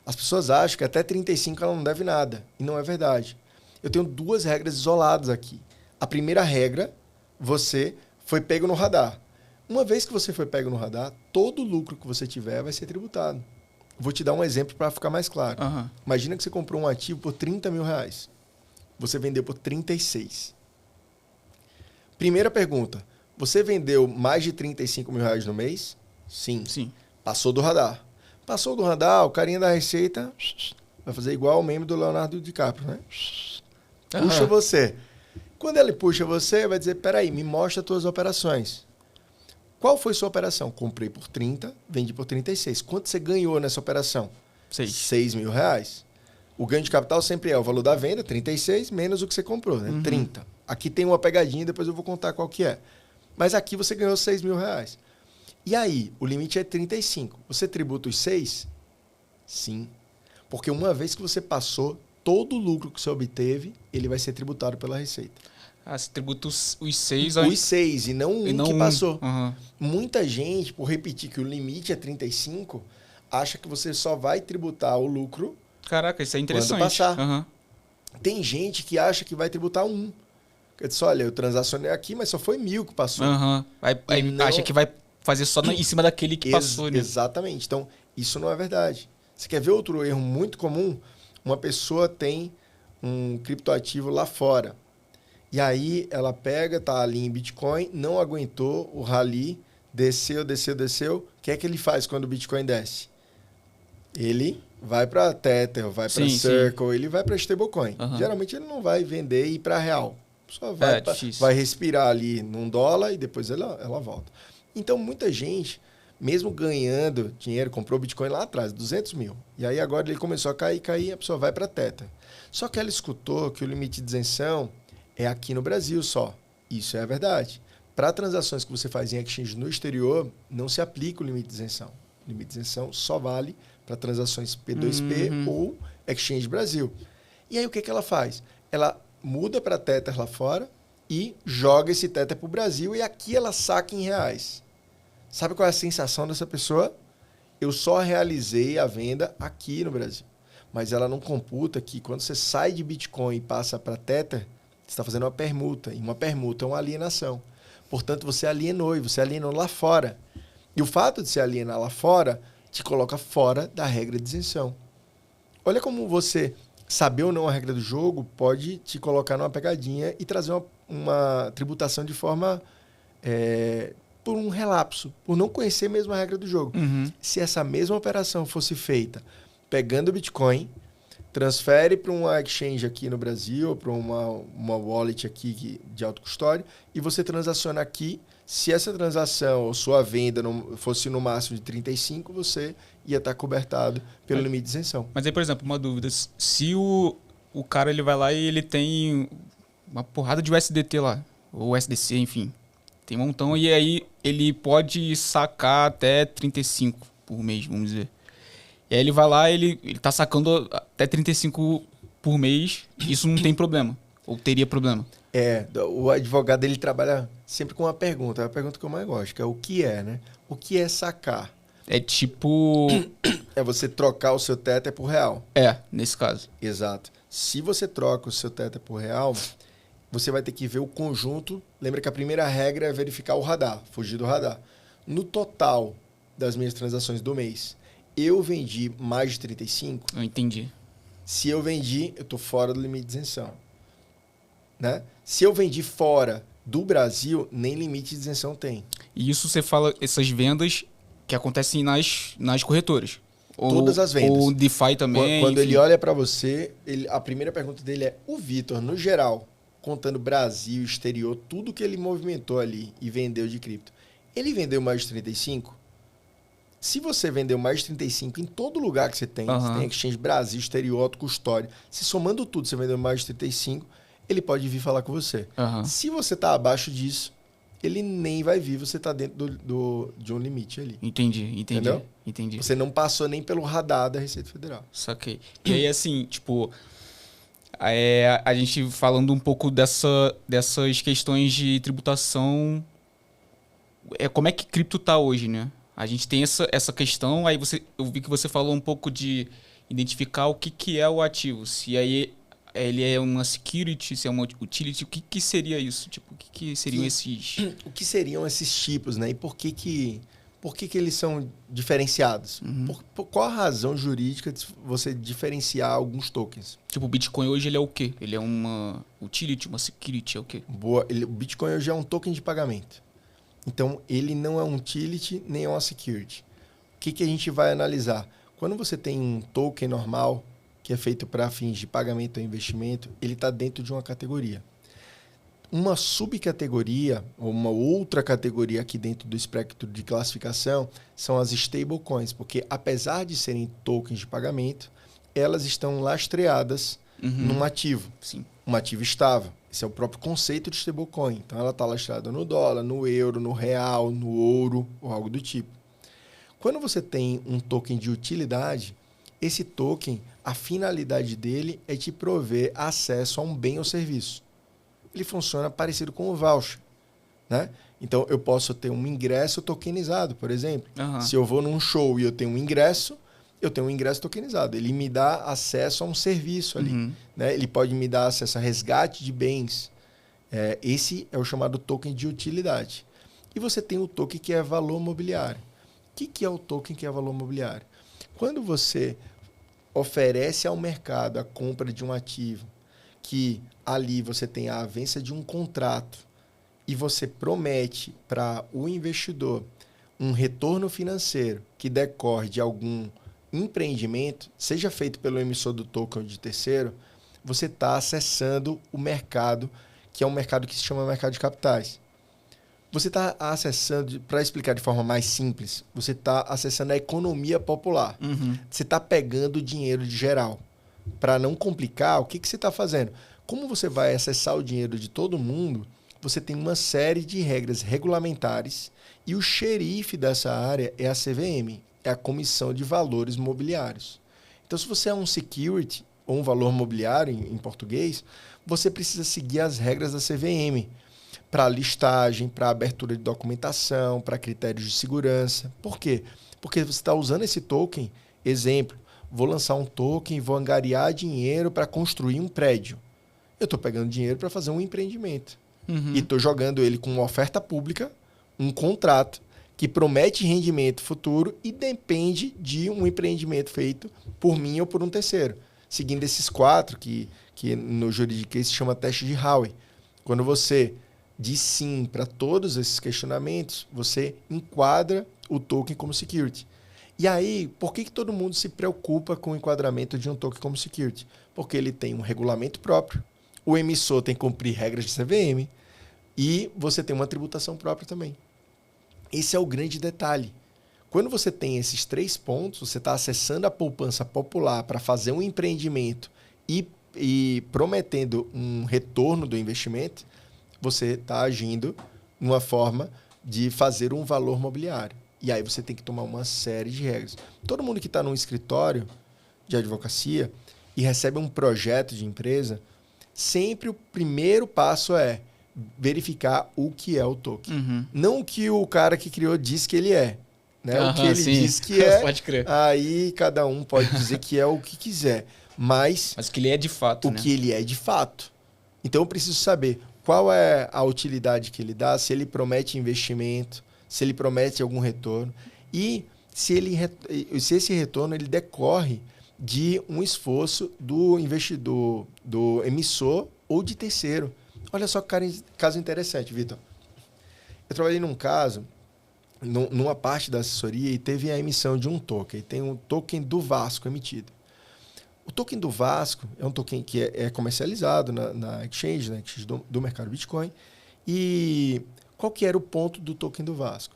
[SPEAKER 2] As pessoas acham que até 35 ela não deve nada. E não é verdade. Eu tenho 2 regras isoladas aqui. A primeira regra, você foi pego no radar. Uma vez que você foi pego no radar, todo lucro que você tiver vai ser tributado. Vou te dar um exemplo para ficar mais claro. Imagina que você comprou um ativo por 30 mil reais. Você vendeu por 36. Primeira pergunta. Você vendeu mais de 35 mil reais no mês? Sim.
[SPEAKER 1] Sim.
[SPEAKER 2] Passou do radar. Passou do radar, o carinha da Receita vai fazer igual o meme do Leonardo DiCaprio, né? Puxa você. Quando ele puxa você, vai dizer, peraí, me mostra as tuas operações. Qual foi sua operação? Comprei por 30, vendi por 36. Quanto você ganhou nessa operação? 6 mil reais. O ganho de capital sempre é o valor da venda, 36, menos o que você comprou, né? 30. Aqui tem uma pegadinha, depois eu vou contar qual que é. Mas aqui você ganhou 6 mil reais. E aí, o limite é 35. Você tributa os 6? Sim. Porque uma vez que você passou, todo o lucro que você obteve, ele vai ser tributado pela Receita.
[SPEAKER 1] Você tributa os 6...
[SPEAKER 2] Os 6 e não um que passou.
[SPEAKER 1] Uhum.
[SPEAKER 2] Muita gente, por repetir que o limite é 35, acha que você só vai tributar o lucro...
[SPEAKER 1] Caraca, isso é interessante.
[SPEAKER 2] Quando passar.
[SPEAKER 1] Uhum.
[SPEAKER 2] Tem gente que acha que vai tributar 1. Eu disse, olha, eu transacionei aqui, mas só foi 1.000 que passou.
[SPEAKER 1] Uhum. Aí não... acha que vai fazer só em cima daquele que passou. Né?
[SPEAKER 2] Exatamente. Então, isso não é verdade. Você quer ver outro erro muito comum? Uma pessoa tem um criptoativo lá fora. E aí ela pega, tá ali em Bitcoin, não aguentou o rally, desceu. O que é que ele faz quando o Bitcoin desce? Ele vai para Tether, vai para Circle, ele vai para stablecoin. Geralmente ele não vai vender e ir para real. Só vai respirar ali num dólar e depois ela volta. Então muita gente, mesmo ganhando dinheiro, comprou Bitcoin lá atrás, 200 mil. E aí agora ele começou a cair, a pessoa vai para Tether. Só que ela escutou que o limite de isenção é aqui no Brasil só. Isso é a verdade. Para transações que você faz em exchange no exterior, não se aplica o limite de isenção. O limite de isenção só vale para transações P2P ou Exchange Brasil. E aí o que ela faz? Ela muda para Tether lá fora e joga esse Tether para o Brasil e aqui ela saca em reais. Sabe qual é a sensação dessa pessoa? Eu só realizei a venda aqui no Brasil. Mas ela não computa que quando você sai de Bitcoin e passa para Tether, você está fazendo uma permuta. E uma permuta é uma alienação. Portanto, você alienou e você alienou lá fora. E o fato de se alienar lá fora te coloca fora da regra de isenção. Olha como você saber ou não a regra do jogo pode te colocar numa pegadinha e trazer uma tributação de forma... por um relapso, por não conhecer mesmo a regra do jogo. Se essa mesma operação fosse feita pegando o Bitcoin, transfere para uma exchange aqui no Brasil, para uma wallet aqui de autocustódia, e você transaciona aqui. Se essa transação ou sua venda não fosse no máximo de 35, você ia estar cobertado pelo limite de isenção.
[SPEAKER 1] Mas aí, por exemplo, uma dúvida. Se o cara ele vai lá e ele tem uma porrada de USDT lá, ou USDC, enfim, tem um montão, e aí ele pode sacar até 35 por mês, vamos dizer. E aí ele vai lá, ele tá sacando até 35 por mês, isso não tem problema, ou teria problema?
[SPEAKER 2] O advogado ele trabalha sempre com uma pergunta, é a pergunta que eu mais gosto, que é o que é, né? O que é sacar?
[SPEAKER 1] É tipo...
[SPEAKER 2] É você trocar o seu Tether por real.
[SPEAKER 1] Nesse caso.
[SPEAKER 2] Exato. Se você troca o seu Tether por real, você vai ter que ver o conjunto. Lembra que a primeira regra é verificar o radar, fugir do radar. No total das minhas transações do mês, eu vendi mais de 35?
[SPEAKER 1] Eu entendi.
[SPEAKER 2] Se eu vendi, eu estou fora do limite de isenção. Né? Se eu vendi fora do Brasil, nem limite de isenção tem.
[SPEAKER 1] E isso você fala, essas vendas que acontecem nas corretoras?
[SPEAKER 2] Todas as vendas.
[SPEAKER 1] Ou DeFi também?
[SPEAKER 2] Quando ele olha para você, a primeira pergunta dele é: o Vitor, no geral, contando Brasil, exterior, tudo que ele movimentou ali e vendeu de cripto, ele vendeu mais de 35? Se você vendeu mais de 35 em todo lugar que você tem Exchange Brasil, exterior, autocustódia, se somando tudo, você vendeu mais de 35, ele pode vir falar com você. Se você está abaixo disso, ele nem vai vir, você está dentro de um limite ali.
[SPEAKER 1] Entendi.
[SPEAKER 2] Você não passou nem pelo radar da Receita Federal.
[SPEAKER 1] Saquei. E aí, assim, tipo... a gente falando um pouco dessas questões de tributação... como é que cripto tá hoje, né? A gente tem essa questão, aí eu vi que você falou um pouco de identificar o que é o ativo. Se aí ele é uma security, se é uma utility, o que seria isso? Tipo, o que seriam esses...
[SPEAKER 2] O que seriam esses tipos, né? E por que eles são diferenciados? Por qual a razão jurídica de você diferenciar alguns tokens?
[SPEAKER 1] Tipo, o Bitcoin hoje ele é o quê? Ele é uma utility, uma security, é o quê?
[SPEAKER 2] Boa. O Bitcoin hoje é um token de pagamento. Então, ele não é um utility nem é uma security. O que a gente vai analisar? Quando você tem um token normal, que é feito para fins de pagamento ou investimento, ele está dentro de uma categoria. Uma subcategoria, ou uma outra categoria aqui dentro do espectro de classificação, são as stablecoins, porque apesar de serem tokens de pagamento, elas estão lastreadas num ativo.
[SPEAKER 1] Sim.
[SPEAKER 2] Um ativo estável. Esse é o próprio conceito de stablecoin. Então, ela está lastreada no dólar, no euro, no real, no ouro, ou algo do tipo. Quando você tem um token de utilidade, esse token, a finalidade dele é te prover acesso a um bem ou serviço. Ele funciona parecido com o voucher, né? Então, eu posso ter um ingresso tokenizado, por exemplo. Se eu vou num show e eu tenho um ingresso tokenizado. Ele me dá acesso a um serviço ali. Né? Ele pode me dar acesso a resgate de bens. Esse é o chamado token de utilidade. E você tem o token que é valor mobiliário. O que é o token que é valor mobiliário? Quando você oferece ao mercado a compra de um ativo, que ali você tem a avença de um contrato e você promete para o investidor um retorno financeiro que decorre de algum empreendimento, seja feito pelo emissor do token ou de terceiro, você está acessando o mercado, que é um mercado que se chama mercado de capitais. Você está acessando, para explicar de forma mais simples, você está acessando a economia popular. Você está pegando o dinheiro de geral. Para não complicar, o que você está fazendo? Como você vai acessar o dinheiro de todo mundo, você tem uma série de regras regulamentares e o xerife dessa área é a CVM, é a Comissão de Valores Mobiliários. Então, se você é um security ou um valor mobiliário em português, você precisa seguir as regras da CVM para listagem, para abertura de documentação, para critérios de segurança. Por quê? Porque você está usando esse token, exemplo, vou lançar um token e vou angariar dinheiro para construir um prédio. Eu estou pegando dinheiro para fazer um empreendimento. E estou jogando ele com uma oferta pública, um contrato, que promete rendimento futuro e depende de um empreendimento feito por mim ou por um terceiro. Seguindo esses 4, que no juridiquês se chama teste de Howey. Quando você diz sim para todos esses questionamentos, você enquadra o token como security. E aí, por que todo mundo se preocupa com o enquadramento de um token como security? Porque ele tem um regulamento próprio, o emissor tem que cumprir regras de CVM e você tem uma tributação própria também. Esse é o grande detalhe. Quando você tem esses 3 pontos, você está acessando a poupança popular para fazer um empreendimento e prometendo um retorno do investimento, você está agindo numa forma de fazer um valor mobiliário. E aí você tem que tomar uma série de regras. Todo mundo que está num escritório de advocacia e recebe um projeto de empresa, sempre o primeiro passo é verificar o que é o token. Não o que o cara que criou diz que ele é. Né? O que ele diz que é,
[SPEAKER 1] pode crer.
[SPEAKER 2] Aí cada um pode dizer que é o que quiser. Mas
[SPEAKER 1] o que ele é de fato.
[SPEAKER 2] O que ele é de fato. Então eu preciso saber qual é a utilidade que ele dá, se ele promete investimento, se ele promete algum retorno e se esse retorno ele decorre de um esforço do investidor, do emissor ou de terceiro. Olha só que caso interessante, Vitor. Eu trabalhei num caso, numa parte da assessoria, e teve a emissão de um token. Tem um token do Vasco emitido. O token do Vasco é um token que é comercializado na exchange, do mercado Bitcoin. E qual que era o ponto do token do Vasco?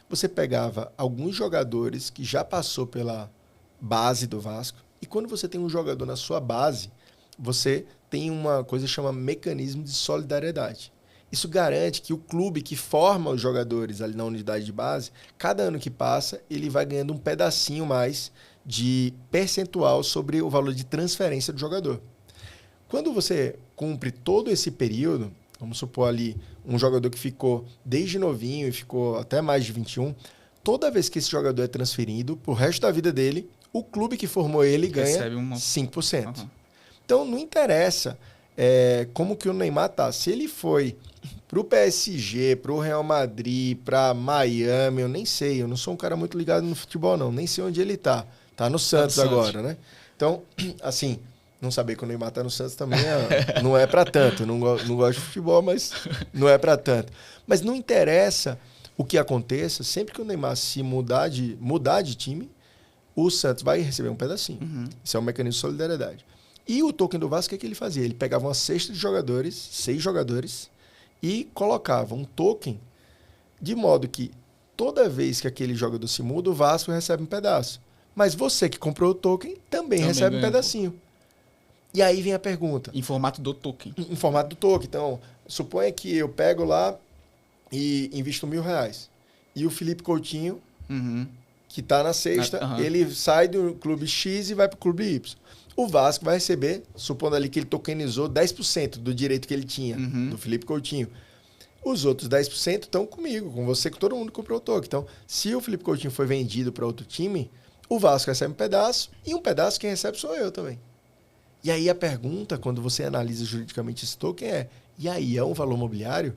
[SPEAKER 2] Você pegava alguns jogadores que já passou pela base do Vasco, e quando você tem um jogador na sua base, você tem uma coisa que chama mecanismo de solidariedade. Isso garante que o clube que forma os jogadores ali na unidade de base, cada ano que passa, ele vai ganhando um pedacinho mais de percentual sobre o valor de transferência do jogador. Quando você cumpre todo esse período, vamos supor ali um jogador que ficou desde novinho e ficou até mais de 21, toda vez que esse jogador é transferido, pro resto da vida dele, o clube que formou ele ganha 5%. Então, não interessa como que o Neymar tá. Se ele foi pro PSG, pro Real Madrid, pra Miami, eu nem sei. Eu não sou um cara muito ligado no futebol, não. Nem sei onde ele tá. Tá no Santos agora, né? Então, assim, não saber que o Neymar tá no Santos também não é para tanto. Não gosto de futebol, mas não é para tanto. Mas não interessa o que aconteça, sempre que o Neymar se mudar de time, o Santos vai receber um pedacinho. Isso é um mecanismo de solidariedade. E o token do Vasco, o que ele fazia? Ele pegava uma cesta de jogadores, 6 jogadores, e colocava um token de modo que toda vez que aquele jogador se muda, o Vasco recebe um pedaço. Mas você que comprou o token também recebe um pedacinho. E aí vem a pergunta.
[SPEAKER 1] Em formato do token.
[SPEAKER 2] Em formato do token. Então, suponha que eu pego lá e invisto R$1.000. E o Felipe Coutinho, que está na sexta, ele sai do clube X e vai para o clube Y. O Vasco vai receber, supondo ali que ele tokenizou 10% do direito que ele tinha, do Felipe Coutinho. Os outros 10% estão comigo, com você, que todo mundo comprou o token. Então, se o Felipe Coutinho foi vendido para outro time, o Vasco recebe um pedaço, e um pedaço quem recebe sou eu também. E aí a pergunta, quando você analisa juridicamente esse token, e aí, é um valor mobiliário?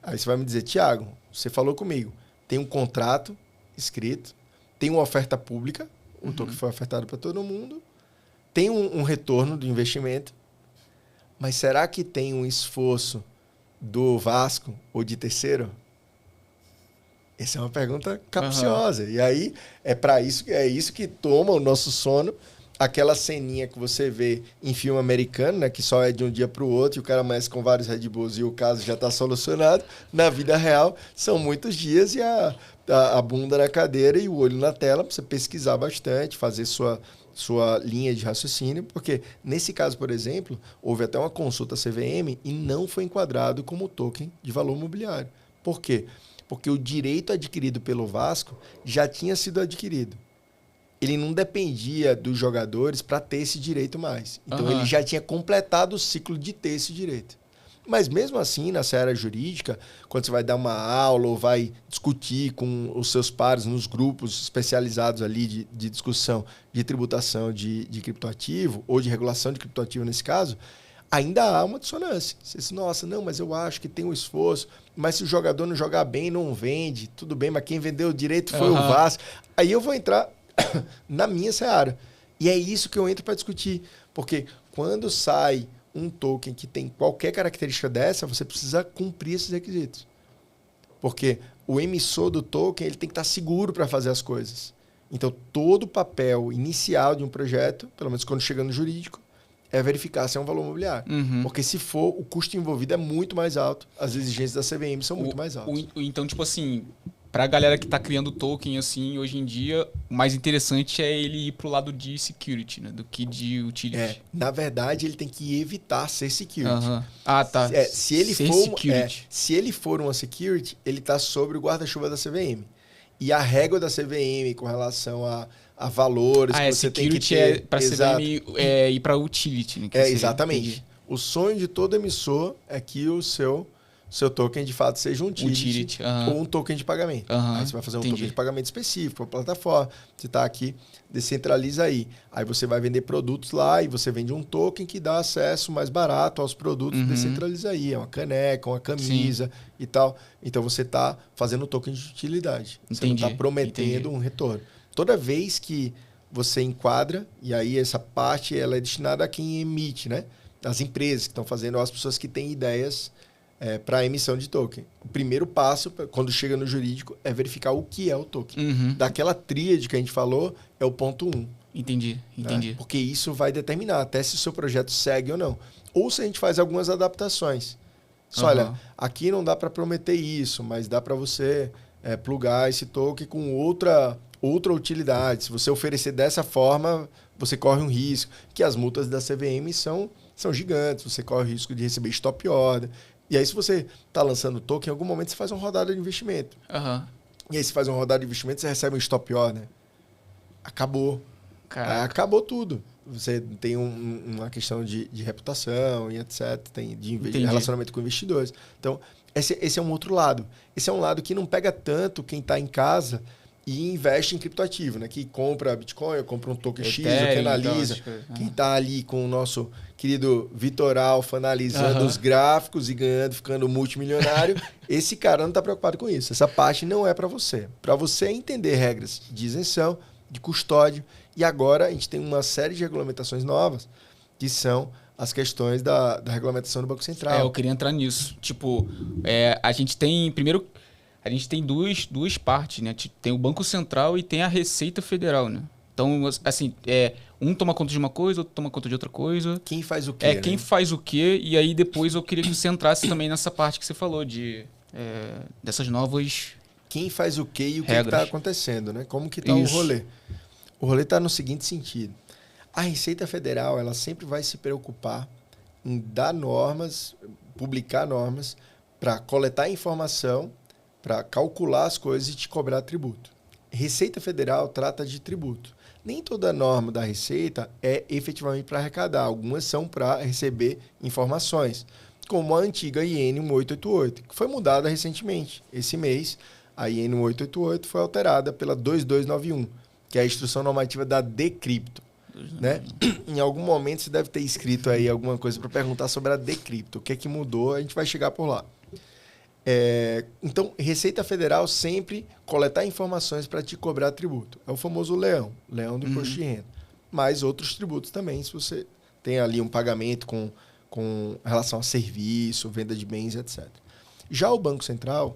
[SPEAKER 2] Aí você vai me dizer, Thiago, você falou comigo, tem um contrato escrito, tem uma oferta pública, o token foi ofertado para todo mundo, tem um retorno do investimento, mas será que tem um esforço do Vasco ou de terceiro? Essa é uma pergunta capciosa. E aí, é isso que toma o nosso sono. Aquela ceninha que você vê em filme americano, né, que só é de um dia para o outro, e o cara amanhece com vários Red Bulls e o caso já está solucionado. Na vida real, são muitos dias e a bunda na cadeira e o olho na tela para você pesquisar bastante, fazer sua linha de raciocínio, porque nesse caso, por exemplo, houve até uma consulta CVM e não foi enquadrado como token de valor mobiliário. Por quê? Porque o direito adquirido pelo Vasco já tinha sido adquirido. Ele não dependia dos jogadores para ter esse direito mais. Então, ele já tinha completado o ciclo de ter esse direito. Mas mesmo assim, na seara jurídica, quando você vai dar uma aula ou vai discutir com os seus pares nos grupos especializados ali de discussão de tributação de criptoativo, ou de regulação de criptoativo nesse caso, ainda há uma dissonância. Você diz, nossa, não, mas eu acho que tem um esforço, mas se o jogador não jogar bem, não vende, tudo bem, mas quem vendeu o direito foi o Vasco. Aí eu vou entrar na minha seara. E é isso que eu entro para discutir, porque quando sai um token que tem qualquer característica dessa, você precisa cumprir esses requisitos. Porque o emissor do token ele tem que estar seguro para fazer as coisas. Então, todo o papel inicial de um projeto, pelo menos quando chega no jurídico, é verificar se é um valor mobiliário. Porque se for, o custo envolvido é muito mais alto. As exigências da CVM são muito mais altas.
[SPEAKER 1] Então, tipo assim, para a galera que está criando token, assim, hoje em dia, o mais interessante é ele ir pro lado de security, né? Do que de utility.
[SPEAKER 2] Na verdade, ele tem que evitar ser security.
[SPEAKER 1] Ah, tá.
[SPEAKER 2] Se ele for uma security, ele está sobre o guarda-chuva da CVM. E a régua da CVM com relação a valores que você tem que ter...
[SPEAKER 1] Para CVM ir para utility. Né,
[SPEAKER 2] exatamente. Entendi. O sonho de todo emissor é que o seu token de fato seja um utility ou um token de pagamento. Aí você vai fazer um token de pagamento específico para a plataforma. Você está aqui, descentraliza aí. Aí você vai vender produtos lá e você vende um token que dá acesso mais barato aos produtos, descentraliza aí. É uma caneca, uma camisa e tal. Então você está fazendo um token de utilidade. Você não está prometendo um retorno. Toda vez que você enquadra, e aí essa parte ela é destinada a quem emite, né? As empresas que estão fazendo, as pessoas que têm ideias para a emissão de token. O primeiro passo, quando chega no jurídico, é verificar o que é o token. Daquela tríade que a gente falou, é o ponto 1.
[SPEAKER 1] Entendi.
[SPEAKER 2] Né? Porque isso vai determinar até se o seu projeto segue ou não. Ou se a gente faz algumas adaptações. Olha, aqui não dá para prometer isso, mas dá para você plugar esse token com outra utilidade. Se você oferecer dessa forma, você corre um risco. Que as multas da CVM são gigantes. Você corre o risco de receber stop order. E aí, se você está lançando token, em algum momento você faz uma rodada de investimento. E aí, você faz uma rodada de investimento, você recebe um stop order. Acabou. Acabou tudo. Você tem uma questão de reputação e etc. Tem de relacionamento com investidores. Então, esse é um outro lado. Esse é um lado que não pega tanto quem está em casa e investe em criptoativo, né? Que compra Bitcoin, compra um token X, ou que analisa. Quem está ali com o nosso querido Vitor Alfa analisando os gráficos e ganhando, ficando multimilionário, esse cara não está preocupado com isso. Essa parte não é para você. Para você entender regras de isenção, de custódia, e agora a gente tem uma série de regulamentações novas, que são as questões da regulamentação do Banco Central.
[SPEAKER 1] Eu queria entrar nisso. Tipo, a gente tem... Primeiro... a gente tem duas partes, né? Tem o Banco Central e tem a Receita Federal, né? Então, assim, um toma conta de uma coisa, outro toma conta de outra coisa.
[SPEAKER 2] Quem faz o quê?
[SPEAKER 1] Quem faz o quê, e aí depois eu queria que você entrasse também nessa parte que você falou, dessas novas
[SPEAKER 2] quem faz o quê e o que está acontecendo, né? Como que está o rolê? O rolê está no seguinte sentido. A Receita Federal, ela sempre vai se preocupar em dar normas, publicar normas, para coletar informação, para calcular as coisas e te cobrar tributo. Receita Federal trata de tributo. Nem toda norma da Receita é efetivamente para arrecadar. Algumas são para receber informações, como a antiga IN 1888, que foi mudada recentemente. Esse mês, a IN 1888 foi alterada pela 2291, que é a Instrução Normativa da Decrypto. Né? Em algum momento você deve ter escrito aí alguma coisa para perguntar sobre a Decrypto. O que é que mudou? A gente vai chegar por lá. Então, Receita Federal sempre coletar informações para te cobrar tributo. É o famoso leão do imposto de renda. Mas outros tributos também, se você tem ali um pagamento com relação a serviço, venda de bens, etc. Já o Banco Central,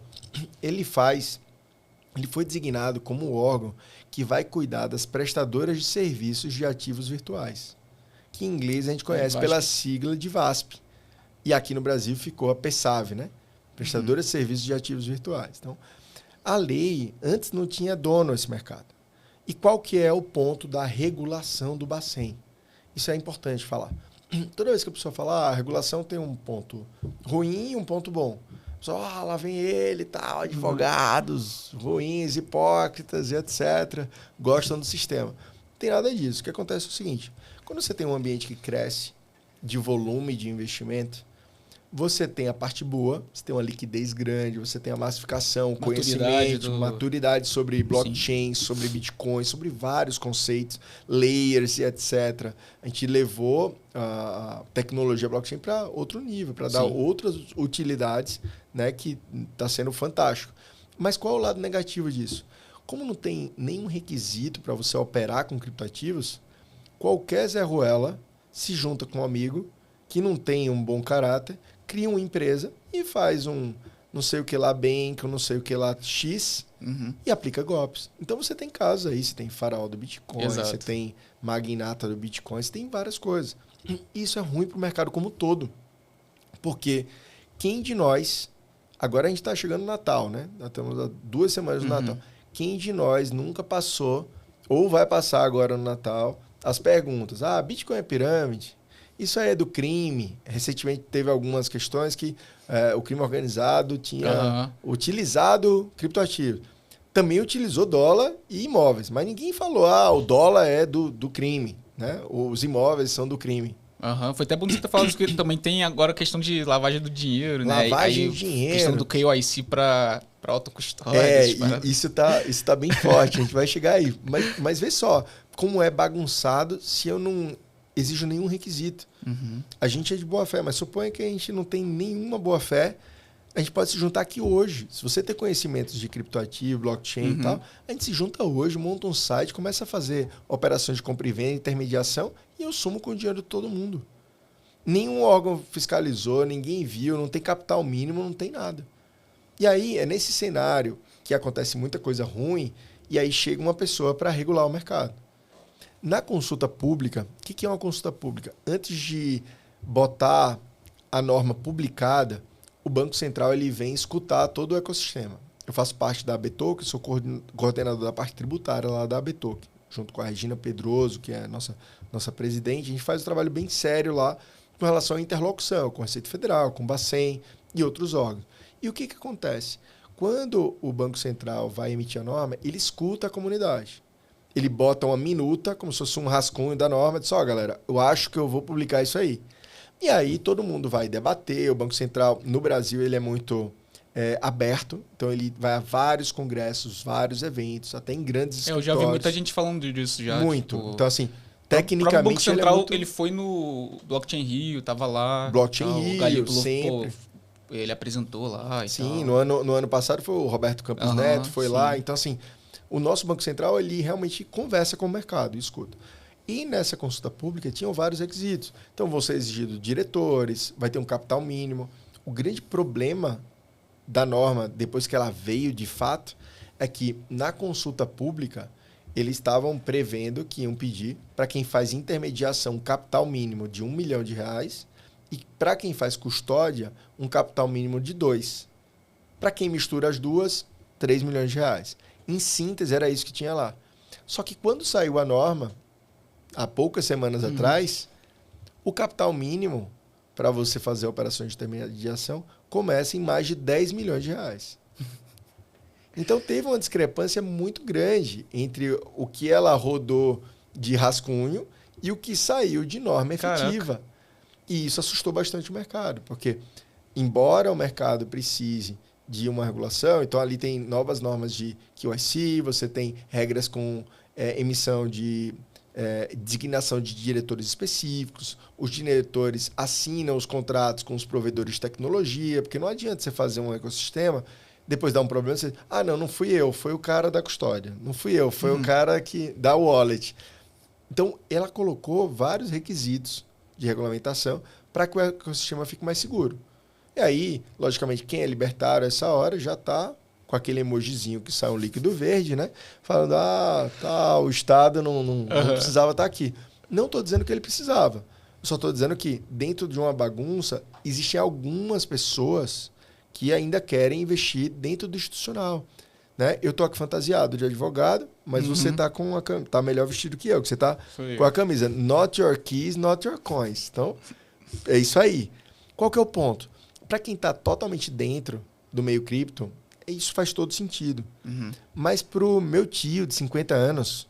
[SPEAKER 2] ele foi designado como o órgão que vai cuidar das prestadoras de serviços de ativos virtuais, que em inglês a gente conhece pela sigla de VASP. E aqui no Brasil ficou a PESAV, né? Prestadora de serviços de ativos virtuais. Então, a lei, antes não tinha dono esse mercado. E qual que é o ponto da regulação do Bacen? Isso é importante falar. Toda vez que a pessoa fala, a regulação tem um ponto ruim e um ponto bom. A pessoa, lá vem ele, tal, advogados ruins, hipócritas e etc. Gostam do sistema. Não tem nada disso. O que acontece é o seguinte, quando você tem um ambiente que cresce de volume de investimento, você tem a parte boa, você tem uma liquidez grande, você tem a massificação, conhecimento, maturidade sobre blockchain, sobre Bitcoin, sobre vários conceitos, layers e etc. A gente levou a tecnologia blockchain para outro nível, para dar outras utilidades, né, que está sendo fantástico. Mas qual é o lado negativo disso? Como não tem nenhum requisito para você operar com criptoativos, qualquer Zé Ruela se junta com um amigo que não tem um bom caráter, cria uma empresa e faz um não sei o que lá Bank, não sei o que lá X, e aplica golpes. Então você tem casos aí, você tem faraó do Bitcoin, você tem magnata do Bitcoin, você tem várias coisas. Isso é ruim para o mercado como um todo. Porque quem de nós... Agora a gente está chegando no Natal, né? Nós estamos há 2 semanas no Natal. Quem de nós nunca passou, ou vai passar agora no Natal, as perguntas. Bitcoin é pirâmide? Isso aí é do crime. Recentemente teve algumas questões que o crime organizado tinha utilizado criptoativos. Também utilizou dólar e imóveis. Mas ninguém falou, o dólar é do crime, né? Os imóveis são do crime.
[SPEAKER 1] Foi até bom você ter falado isso, que também tem agora a questão de lavagem do dinheiro, né?
[SPEAKER 2] Lavagem de dinheiro.
[SPEAKER 1] Questão do KYC para autocustódia.
[SPEAKER 2] Isso tá bem forte, a gente vai chegar aí. Mas vê só, como é bagunçado se eu não exijo nenhum requisito. A gente é de boa fé, mas suponha que a gente não tem nenhuma boa fé, a gente pode se juntar aqui hoje. Se você tem conhecimentos de criptoativo, blockchain e tal, a gente se junta hoje, monta um site, começa a fazer operações de compra e venda, intermediação, e eu sumo com o dinheiro de todo mundo. Nenhum órgão fiscalizou, ninguém viu, não tem capital mínimo, não tem nada. E aí é nesse cenário que acontece muita coisa ruim, e aí chega uma pessoa para regular o mercado. Na consulta pública, o que é uma consulta pública? Antes de botar a norma publicada, o Banco Central ele vem escutar todo o ecossistema. Eu faço parte da ABTOC, sou coordenador da parte tributária lá da ABTOC, junto com a Regina Pedroso, que é a nossa presidente. A gente faz um trabalho bem sério lá com relação à interlocução com a Receita Federal, com o Bacen e outros órgãos. E o que acontece? Quando o Banco Central vai emitir a norma, ele escuta a comunidade. Ele bota uma minuta, como se fosse um rascunho da norma, diz, galera, eu acho que eu vou publicar isso aí. E aí todo mundo vai debater, o Banco Central no Brasil ele é muito aberto, então ele vai a vários congressos, vários eventos, até em grandes escritórios.
[SPEAKER 1] Eu já vi muita gente falando disso já.
[SPEAKER 2] Muito. Tipo, então assim, tecnicamente
[SPEAKER 1] o Banco Central
[SPEAKER 2] ele
[SPEAKER 1] foi no Blockchain Rio, tava lá.
[SPEAKER 2] Blockchain Rio, sempre.
[SPEAKER 1] Ele apresentou lá e
[SPEAKER 2] sim,
[SPEAKER 1] tal.
[SPEAKER 2] No ano passado foi o Roberto Campos Neto, foi lá. Então assim, o nosso Banco Central ele realmente conversa com o mercado, escuta. E nessa consulta pública tinham vários requisitos. Então vão ser exigidos diretores, vai ter um capital mínimo. O grande problema da norma, depois que ela veio de fato, é que na consulta pública, eles estavam prevendo que iam pedir para quem faz intermediação um capital mínimo de R$ 1 milhão e para quem faz custódia um capital mínimo de 2. Para quem mistura as duas, R$ 3 milhões. Em síntese, era isso que tinha lá. Só que quando saiu a norma, há poucas semanas atrás, o capital mínimo para você fazer operações de intermediação começa em mais de R$ 10 milhões. Então, teve uma discrepância muito grande entre o que ela rodou de rascunho e o que saiu de norma efetiva. Caraca. E isso assustou bastante o mercado, porque, embora o mercado precise de uma regulação, então ali tem novas normas de QIC, você tem regras com emissão de designação de diretores específicos, os diretores assinam os contratos com os provedores de tecnologia, porque não adianta você fazer um ecossistema, depois dá um problema, você não fui eu, foi o cara da custódia, não fui eu, foi o cara que dá o wallet. Então, ela colocou vários requisitos de regulamentação para que o ecossistema fique mais seguro. E aí, logicamente, quem é libertário essa hora já está com aquele emojizinho que sai um líquido verde, né? Falando, o Estado não precisava estar aqui. Não estou dizendo que ele precisava. Eu só estou dizendo que, dentro de uma bagunça, existem algumas pessoas que ainda querem investir dentro do institucional. Né? Eu estou aqui fantasiado de advogado, mas você está tá melhor vestido que eu, que você está com a camisa Not Your Keys, Not Your Coins. Então, é isso aí. Qual que é o ponto? Para quem está totalmente dentro do meio cripto, isso faz todo sentido. Mas para o meu tio de 50 anos,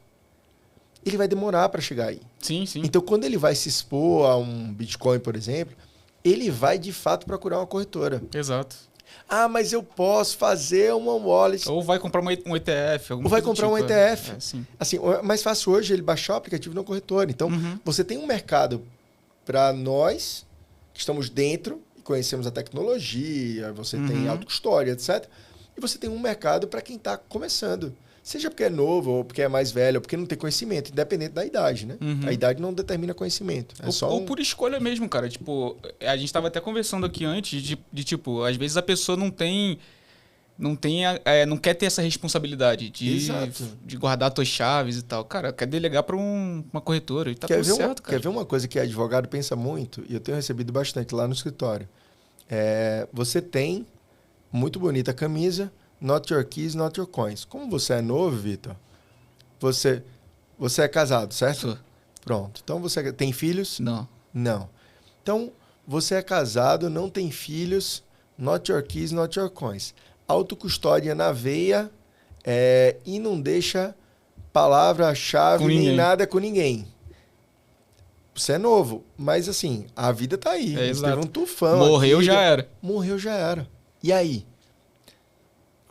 [SPEAKER 2] ele vai demorar para chegar aí.
[SPEAKER 1] Sim, sim.
[SPEAKER 2] Então, quando ele vai se expor a um Bitcoin, por exemplo, ele vai, de fato, procurar uma corretora.
[SPEAKER 1] Exato.
[SPEAKER 2] Mas eu posso fazer uma wallet.
[SPEAKER 1] Ou vai comprar um ETF.
[SPEAKER 2] Ou vai comprar um ETF. Assim, é mais fácil hoje ele baixar o aplicativo na corretora. Então, você tem um mercado para nós, que estamos dentro, e conhecemos a tecnologia, você tem autocustódia, etc. E você tem um mercado para quem está começando. Seja porque é novo, ou porque é mais velho, ou porque não tem conhecimento, independente da idade, né? A idade não determina conhecimento.
[SPEAKER 1] Ou por escolha mesmo, cara. Tipo, a gente estava até conversando aqui antes de tipo, às vezes a pessoa não quer ter essa responsabilidade de guardar as suas chaves e tal. Cara, quer delegar para uma corretora e tá tudo certo, cara.
[SPEAKER 2] Quer ver uma coisa que advogado pensa muito, e eu tenho recebido bastante lá no escritório. Você tem muito bonita a camisa, Not Your Keys, Not Your Coins. Como você é novo, Vitor, você é casado, certo?
[SPEAKER 1] Sou.
[SPEAKER 2] Pronto. Então, você tem filhos?
[SPEAKER 1] Não.
[SPEAKER 2] Não. Então, você é casado, não tem filhos, Not Your Keys, Not Your Coins. Autocustódia na veia e não deixa palavra-chave nem nada com ninguém. Você é novo, mas assim, a vida tá aí. Teve um tufão.
[SPEAKER 1] Morreu, já era.
[SPEAKER 2] Morreu, já era. E aí?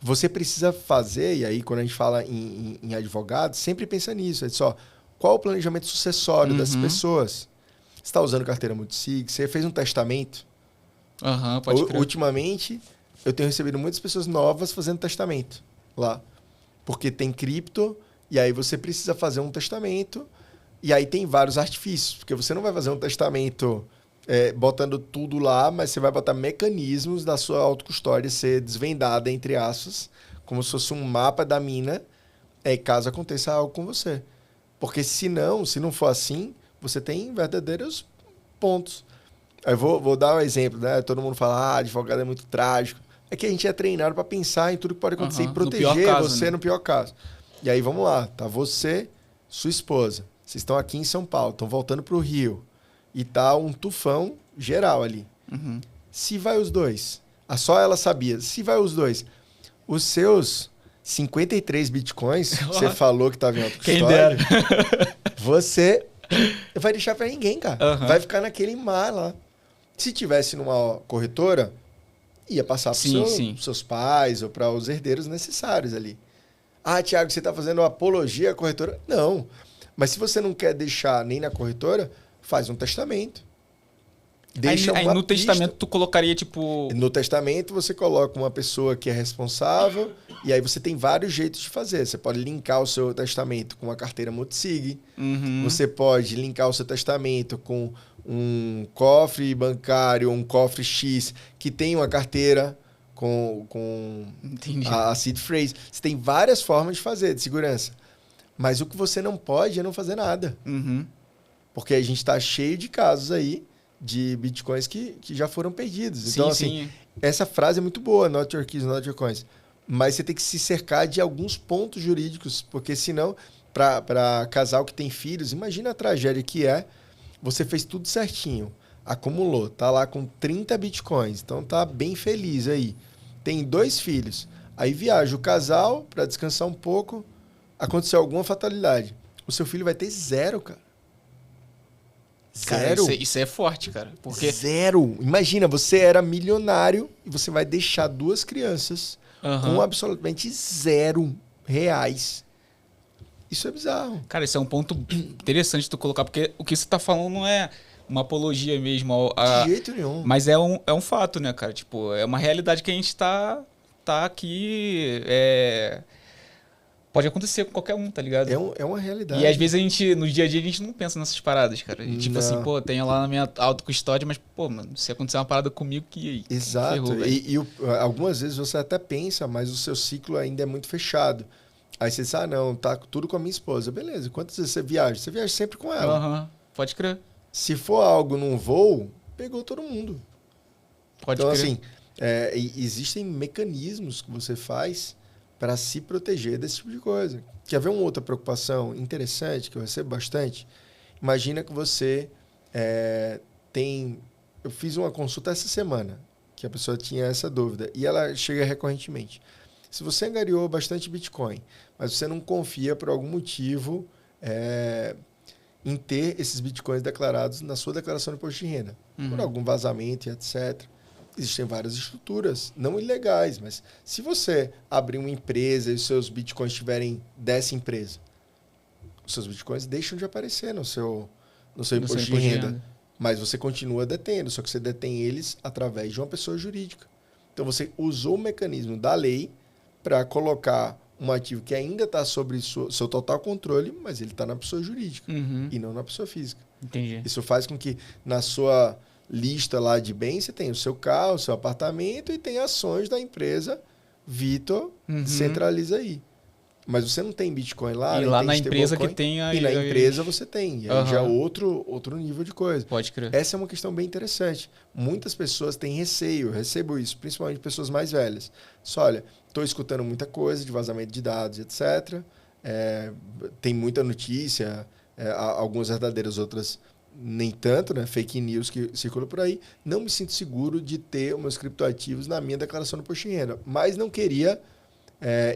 [SPEAKER 2] Você precisa fazer, e aí quando a gente fala em advogado, sempre pensa nisso. É só, qual o planejamento sucessório dessas pessoas? Você está usando carteira multisig? Você fez um testamento?
[SPEAKER 1] Pode crer.
[SPEAKER 2] Ultimamente, eu tenho recebido muitas pessoas novas fazendo testamento lá. Porque tem cripto, e aí você precisa fazer um testamento, e aí tem vários artifícios. Porque você não vai fazer um testamento botando tudo lá, mas você vai botar mecanismos da sua autocustódia ser desvendada, entre aspas, como se fosse um mapa da mina, caso aconteça algo com você. Porque se não for assim, você tem verdadeiros pontos. Eu vou dar um exemplo, né? Todo mundo fala, advogado é muito trágico. É que a gente é treinado para pensar em tudo que pode acontecer e proteger você no pior caso. E aí, vamos lá. Tá você, sua esposa. Vocês estão aqui em São Paulo, estão voltando para o Rio. E tá um tufão geral ali. Se vai os dois, só ela sabia, se vai os dois, os seus 53 bitcoins, você falou que estava em autocustódia, você vai deixar para ninguém, cara. Vai ficar naquele mar lá. Se tivesse numa corretora, ia passar para seus pais ou para os herdeiros necessários ali. Thiago, você está fazendo apologia à corretora? Não. Mas se você não quer deixar nem na corretora, faz um testamento.
[SPEAKER 1] Aí no testamento tu colocaria tipo...
[SPEAKER 2] No testamento você coloca uma pessoa que é responsável e aí você tem vários jeitos de fazer. Você pode linkar o seu testamento com uma carteira multisig. Você pode linkar o seu testamento com um cofre bancário, um cofre X que tem uma carteira com a seed phrase. Você tem várias formas de fazer, de segurança. Mas o que você não pode é não fazer nada.
[SPEAKER 1] Uhum.
[SPEAKER 2] Porque a gente está cheio de casos aí de bitcoins que já foram perdidos. Então, assim, essa frase é muito boa, not your keys, not your coins. Mas você tem que se cercar de alguns pontos jurídicos, porque senão, para casal que tem filhos, imagina a tragédia que é, você fez tudo certinho, acumulou, tá lá com 30 bitcoins, então tá bem feliz aí. Tem 2 filhos, aí viaja o casal para descansar um pouco, aconteceu alguma fatalidade. O seu filho vai ter 0, cara.
[SPEAKER 1] Cara, isso é forte, cara. Porque...
[SPEAKER 2] 0. Imagina, você era milionário e você vai deixar 2 crianças com absolutamente 0 reais. Isso é bizarro.
[SPEAKER 1] Cara, isso é um ponto interessante de tu colocar, porque o que você tá falando não é uma apologia mesmo.
[SPEAKER 2] De jeito nenhum.
[SPEAKER 1] Mas é um fato, né, cara? Tipo, é uma realidade que a gente tá aqui... Pode acontecer com qualquer um, tá ligado?
[SPEAKER 2] É uma realidade.
[SPEAKER 1] E às vezes no dia a dia, a gente não pensa nessas paradas, cara. Tipo assim, pô, tenho lá na minha autocustódia, mas, pô, mano, se acontecer uma parada comigo, que aí?
[SPEAKER 2] Exato. Ferrou, algumas vezes você até pensa, mas o seu ciclo ainda é muito fechado. Aí você diz, não, tá tudo com a minha esposa. Beleza, quantas vezes você viaja? Você viaja sempre com ela.
[SPEAKER 1] Pode crer.
[SPEAKER 2] Se for algo num voo, pegou todo mundo.
[SPEAKER 1] Pode
[SPEAKER 2] crer.
[SPEAKER 1] Então,
[SPEAKER 2] assim, existem mecanismos que você faz para se proteger desse tipo de coisa. Quer ver uma outra preocupação interessante que eu recebo bastante? Imagina que você tem... Eu fiz uma consulta essa semana, que a pessoa tinha essa dúvida, e ela chega recorrentemente. Se você angariou bastante Bitcoin, mas você não confia por algum motivo em ter esses Bitcoins declarados na sua declaração de imposto de renda, por algum vazamento e etc., existem várias estruturas, não ilegais, mas se você abrir uma empresa e os seus bitcoins estiverem dessa empresa, os seus bitcoins deixam de aparecer no seu imposto de renda. Mas você continua detendo, só que você detém eles através de uma pessoa jurídica. Então você usou o mecanismo da lei para colocar um ativo que ainda está sobre seu total controle, mas ele está na pessoa jurídica e não na pessoa física.
[SPEAKER 1] Entendi.
[SPEAKER 2] Isso faz com que na sua lista lá de bens, você tem o seu carro, o seu apartamento e tem ações da empresa Vitor, centraliza aí. Mas você não tem Bitcoin lá.
[SPEAKER 1] E lá na empresa que tem...
[SPEAKER 2] E na empresa você tem. E aí já é outro nível de coisa.
[SPEAKER 1] Pode crer.
[SPEAKER 2] Essa é uma questão bem interessante. Muitas pessoas têm receio, eu recebo isso, principalmente pessoas mais velhas. Só, olha, estou escutando muita coisa de vazamento de dados, etc. Tem muita notícia, algumas verdadeiras, outras nem tanto, né? Fake news que circulam por aí. Não me sinto seguro de ter os meus criptoativos na minha declaração do imposto de renda. Mas não queria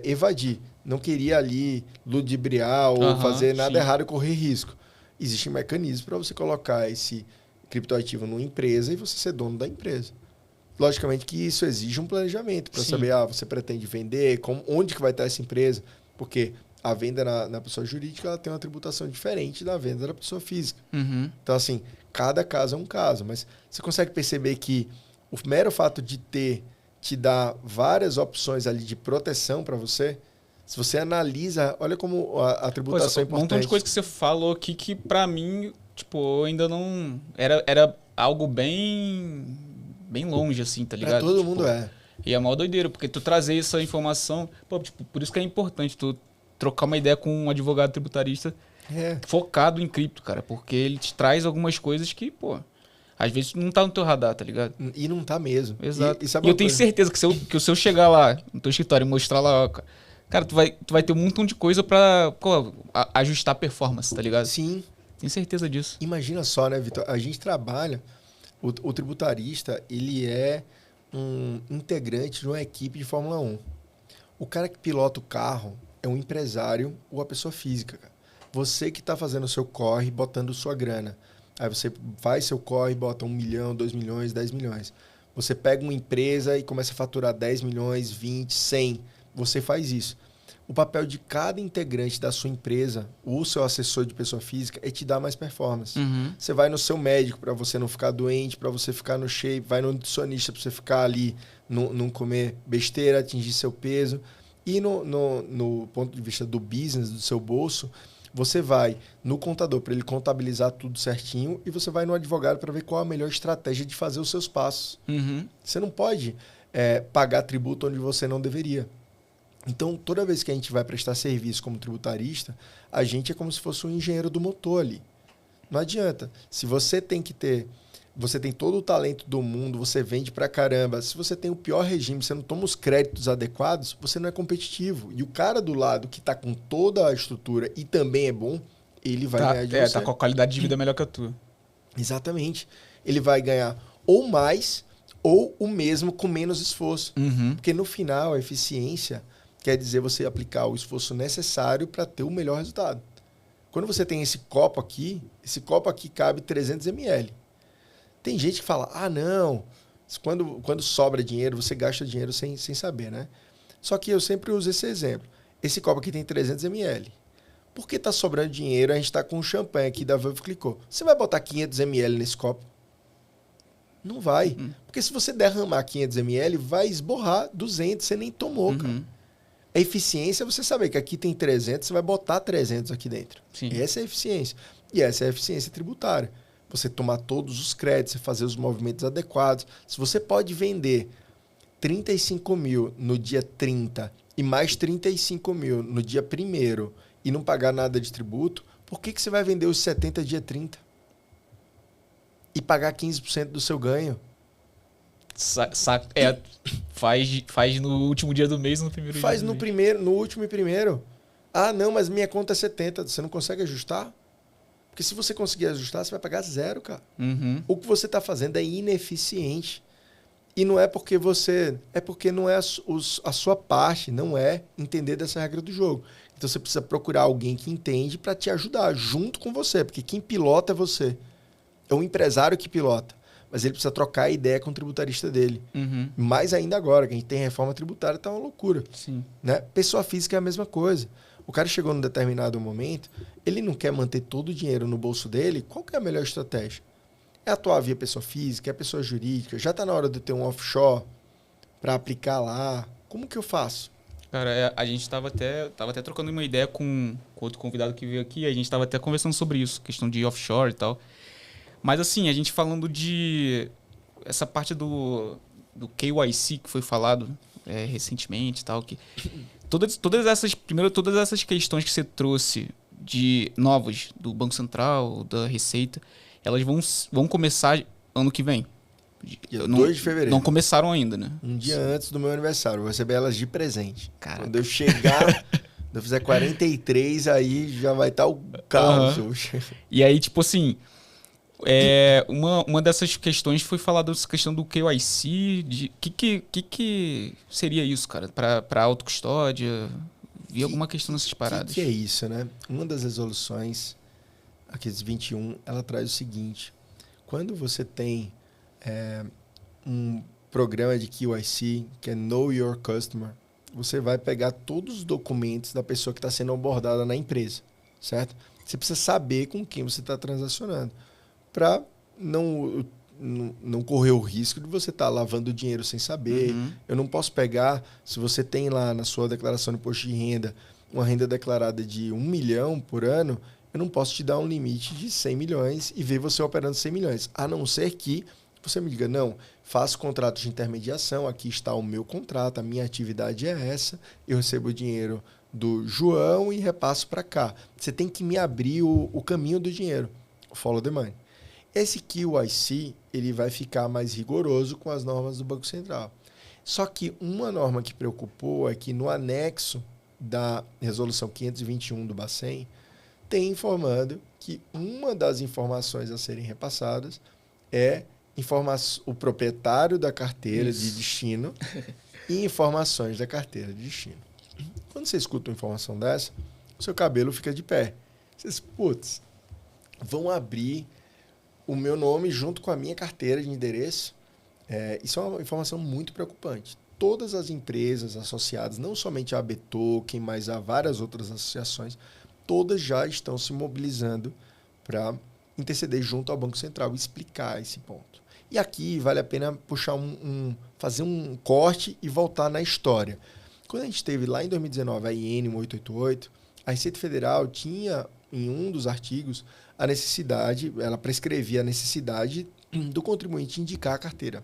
[SPEAKER 2] evadir. Não queria ali ludibriar ou fazer nada errado e correr risco. Existem mecanismos para você colocar esse criptoativo numa empresa e você ser dono da empresa. Logicamente que isso exige um planejamento para saber, você pretende vender, onde que vai estar essa empresa, porque a venda na pessoa jurídica ela tem uma tributação diferente da venda da pessoa física. Então, assim, cada caso é um caso, mas você consegue perceber que o mero fato de te dá várias opções ali de proteção para você. Se você analisa, olha como a tributação é importante.
[SPEAKER 1] Um montão de coisa que você falou aqui que para mim, tipo, eu ainda não... Era algo bem longe, assim, tá ligado?
[SPEAKER 2] Pra todo
[SPEAKER 1] tipo,
[SPEAKER 2] mundo é.
[SPEAKER 1] E é mó doideira, porque tu trazer essa informação... Pô, tipo, por isso que é importante tu trocar uma ideia com um advogado tributarista focado em cripto, cara. Porque ele te traz algumas coisas que, pô... Às vezes não tá no teu radar, tá ligado?
[SPEAKER 2] E não tá mesmo.
[SPEAKER 1] Exato. E eu tenho certeza que se eu chegar lá no teu escritório e mostrar lá, cara, tu vai ter um montão de coisa pra ajustar a performance, tá ligado?
[SPEAKER 2] Sim.
[SPEAKER 1] Tenho certeza disso.
[SPEAKER 2] Imagina só, né, Vitor? A gente trabalha... O tributarista, ele é um integrante de uma equipe de Fórmula 1. O cara que pilota o carro é um empresário ou a pessoa física, cara. Você que tá fazendo o seu corre, botando sua grana. Aí você faz seu corre, bota 1 milhão, 2 milhões, 10 milhões. Você pega uma empresa e começa a faturar 10 milhões, 20, 100. Você faz isso. O papel de cada integrante da sua empresa, o seu assessor de pessoa física, é te dar mais performance. Você vai no seu médico para você não ficar doente, para você ficar no shape, vai no nutricionista para você ficar ali, não comer besteira, atingir seu peso. E no ponto de vista do business, do seu bolso, você vai no contador para ele contabilizar tudo certinho e você vai no advogado para ver qual a melhor estratégia de fazer os seus passos. Você não pode pagar tributo onde você não deveria. Então, toda vez que a gente vai prestar serviço como tributarista, a gente é como se fosse um engenheiro do motor ali. Não adianta. Se você tem que ter... Você tem todo o talento do mundo, você vende pra caramba. Se você tem o pior regime, você não toma os créditos adequados, você não é competitivo. E o cara do lado que tá com toda a estrutura e também é bom, ele vai ganhar de você.
[SPEAKER 1] Tá com a qualidade de vida melhor que a tua.
[SPEAKER 2] Exatamente. Ele vai ganhar ou mais ou o mesmo com menos esforço.
[SPEAKER 1] Uhum.
[SPEAKER 2] Porque no final, a eficiência quer dizer você aplicar o esforço necessário para ter o melhor resultado. Quando você tem esse copo aqui cabe 300 ml. Tem gente que fala, não, quando sobra dinheiro, você gasta dinheiro sem saber, né? Só que eu sempre uso esse exemplo. Esse copo aqui tem 300 ml. Por que está sobrando dinheiro? A gente está com um champanhe aqui da Veuve Clicquot. Você vai botar 500 ml nesse copo? Não vai. Porque se você derramar 500 ml, vai esborrar 200, você nem tomou, cara. A eficiência é você saber que aqui tem 300, você vai botar 300 aqui dentro.
[SPEAKER 1] Sim.
[SPEAKER 2] Essa é a eficiência. E essa é a eficiência tributária. Você tomar todos os créditos, você fazer os movimentos adequados. Se você pode vender 35 mil no dia 30 e mais 35 mil no dia 1º e não pagar nada de tributo, por que você vai vender os 70 dia 30? E pagar 15% do seu ganho?
[SPEAKER 1] Faz no último dia do mês, no primeiro
[SPEAKER 2] Faz
[SPEAKER 1] dia do
[SPEAKER 2] no
[SPEAKER 1] mês.
[SPEAKER 2] primeiro, no último e primeiro. Ah, não, mas minha conta é 70. Você não consegue ajustar? Porque se você conseguir ajustar, você vai pagar 0, cara.
[SPEAKER 1] Uhum.
[SPEAKER 2] O que você está fazendo é ineficiente. E não é porque você... É porque não é a sua parte, não é entender dessa regra do jogo. Então você precisa procurar alguém que entende para te ajudar, junto com você. Porque quem pilota é você. É o empresário que pilota. Mas ele precisa trocar a ideia com o tributarista dele.
[SPEAKER 1] Uhum.
[SPEAKER 2] Mais ainda agora, que a gente tem reforma tributária, tá uma loucura.
[SPEAKER 1] Sim.
[SPEAKER 2] Né? Pessoa física é a mesma coisa. O cara chegou num determinado momento, ele não quer manter todo o dinheiro no bolso dele, qual que é a melhor estratégia? É atuar via pessoa física, é pessoa jurídica, já está na hora de ter um offshore para aplicar lá. Como que eu faço?
[SPEAKER 1] Cara, a gente tava até trocando uma ideia com outro convidado que veio aqui, a gente tava até conversando sobre isso, questão de offshore e tal. Mas assim, a gente falando de essa parte do KYC que foi falado recentemente e tal, que todas essas questões que você trouxe de novas do Banco Central, da Receita, elas vão começar ano que vem.
[SPEAKER 2] Dia 2 de fevereiro.
[SPEAKER 1] Não começaram ainda, né?
[SPEAKER 2] Um dia antes do meu aniversário. Vou receber elas de presente.
[SPEAKER 1] Caraca.
[SPEAKER 2] Quando eu chegar, quando eu fizer 43, aí já vai estar o caos.
[SPEAKER 1] Uhum. E aí, tipo assim, uma dessas questões foi falar dessa questão do KYC, de que seria isso, cara? Para autocustódia? Vi alguma questão nessas paradas.
[SPEAKER 2] Que é isso, né? Uma das resoluções, aqui dos 21, ela traz o seguinte. Quando você tem um programa de KYC, que é Know Your Customer, você vai pegar todos os documentos da pessoa que está sendo abordada na empresa, certo? Você precisa saber com quem você está transacionando, para não correr o risco de você estar lavando dinheiro sem saber.
[SPEAKER 1] Uhum.
[SPEAKER 2] Eu não posso pegar, se você tem lá na sua declaração de imposto de renda, uma renda declarada de 1 milhão por ano, eu não posso te dar um limite de 100 milhões e ver você operando 100 milhões. A não ser que você me diga, não, faço contrato de intermediação, aqui está o meu contrato, a minha atividade é essa, eu recebo o dinheiro do João e repasso para cá. Você tem que me abrir o caminho do dinheiro, o follow the money. Esse KYC, ele vai ficar mais rigoroso com as normas do Banco Central. Só que uma norma que preocupou é que no anexo da resolução 521 do Bacen, tem informando que uma das informações a serem repassadas é o proprietário da carteira de destino e informações da carteira de destino. Quando você escuta uma informação dessa, o seu cabelo fica de pé. Você diz, putz, vão abrir o meu nome junto com a minha carteira de endereço. Isso é uma informação muito preocupante. Todas as empresas associadas, não somente a AB Token, mas a várias outras associações, todas já estão se mobilizando para interceder junto ao Banco Central e explicar esse ponto. E aqui vale a pena puxar fazer um corte e voltar na história. Quando a gente teve lá em 2019 a IN 888, a Receita Federal tinha em um dos artigos a necessidade, ela prescrevia a necessidade do contribuinte indicar a carteira.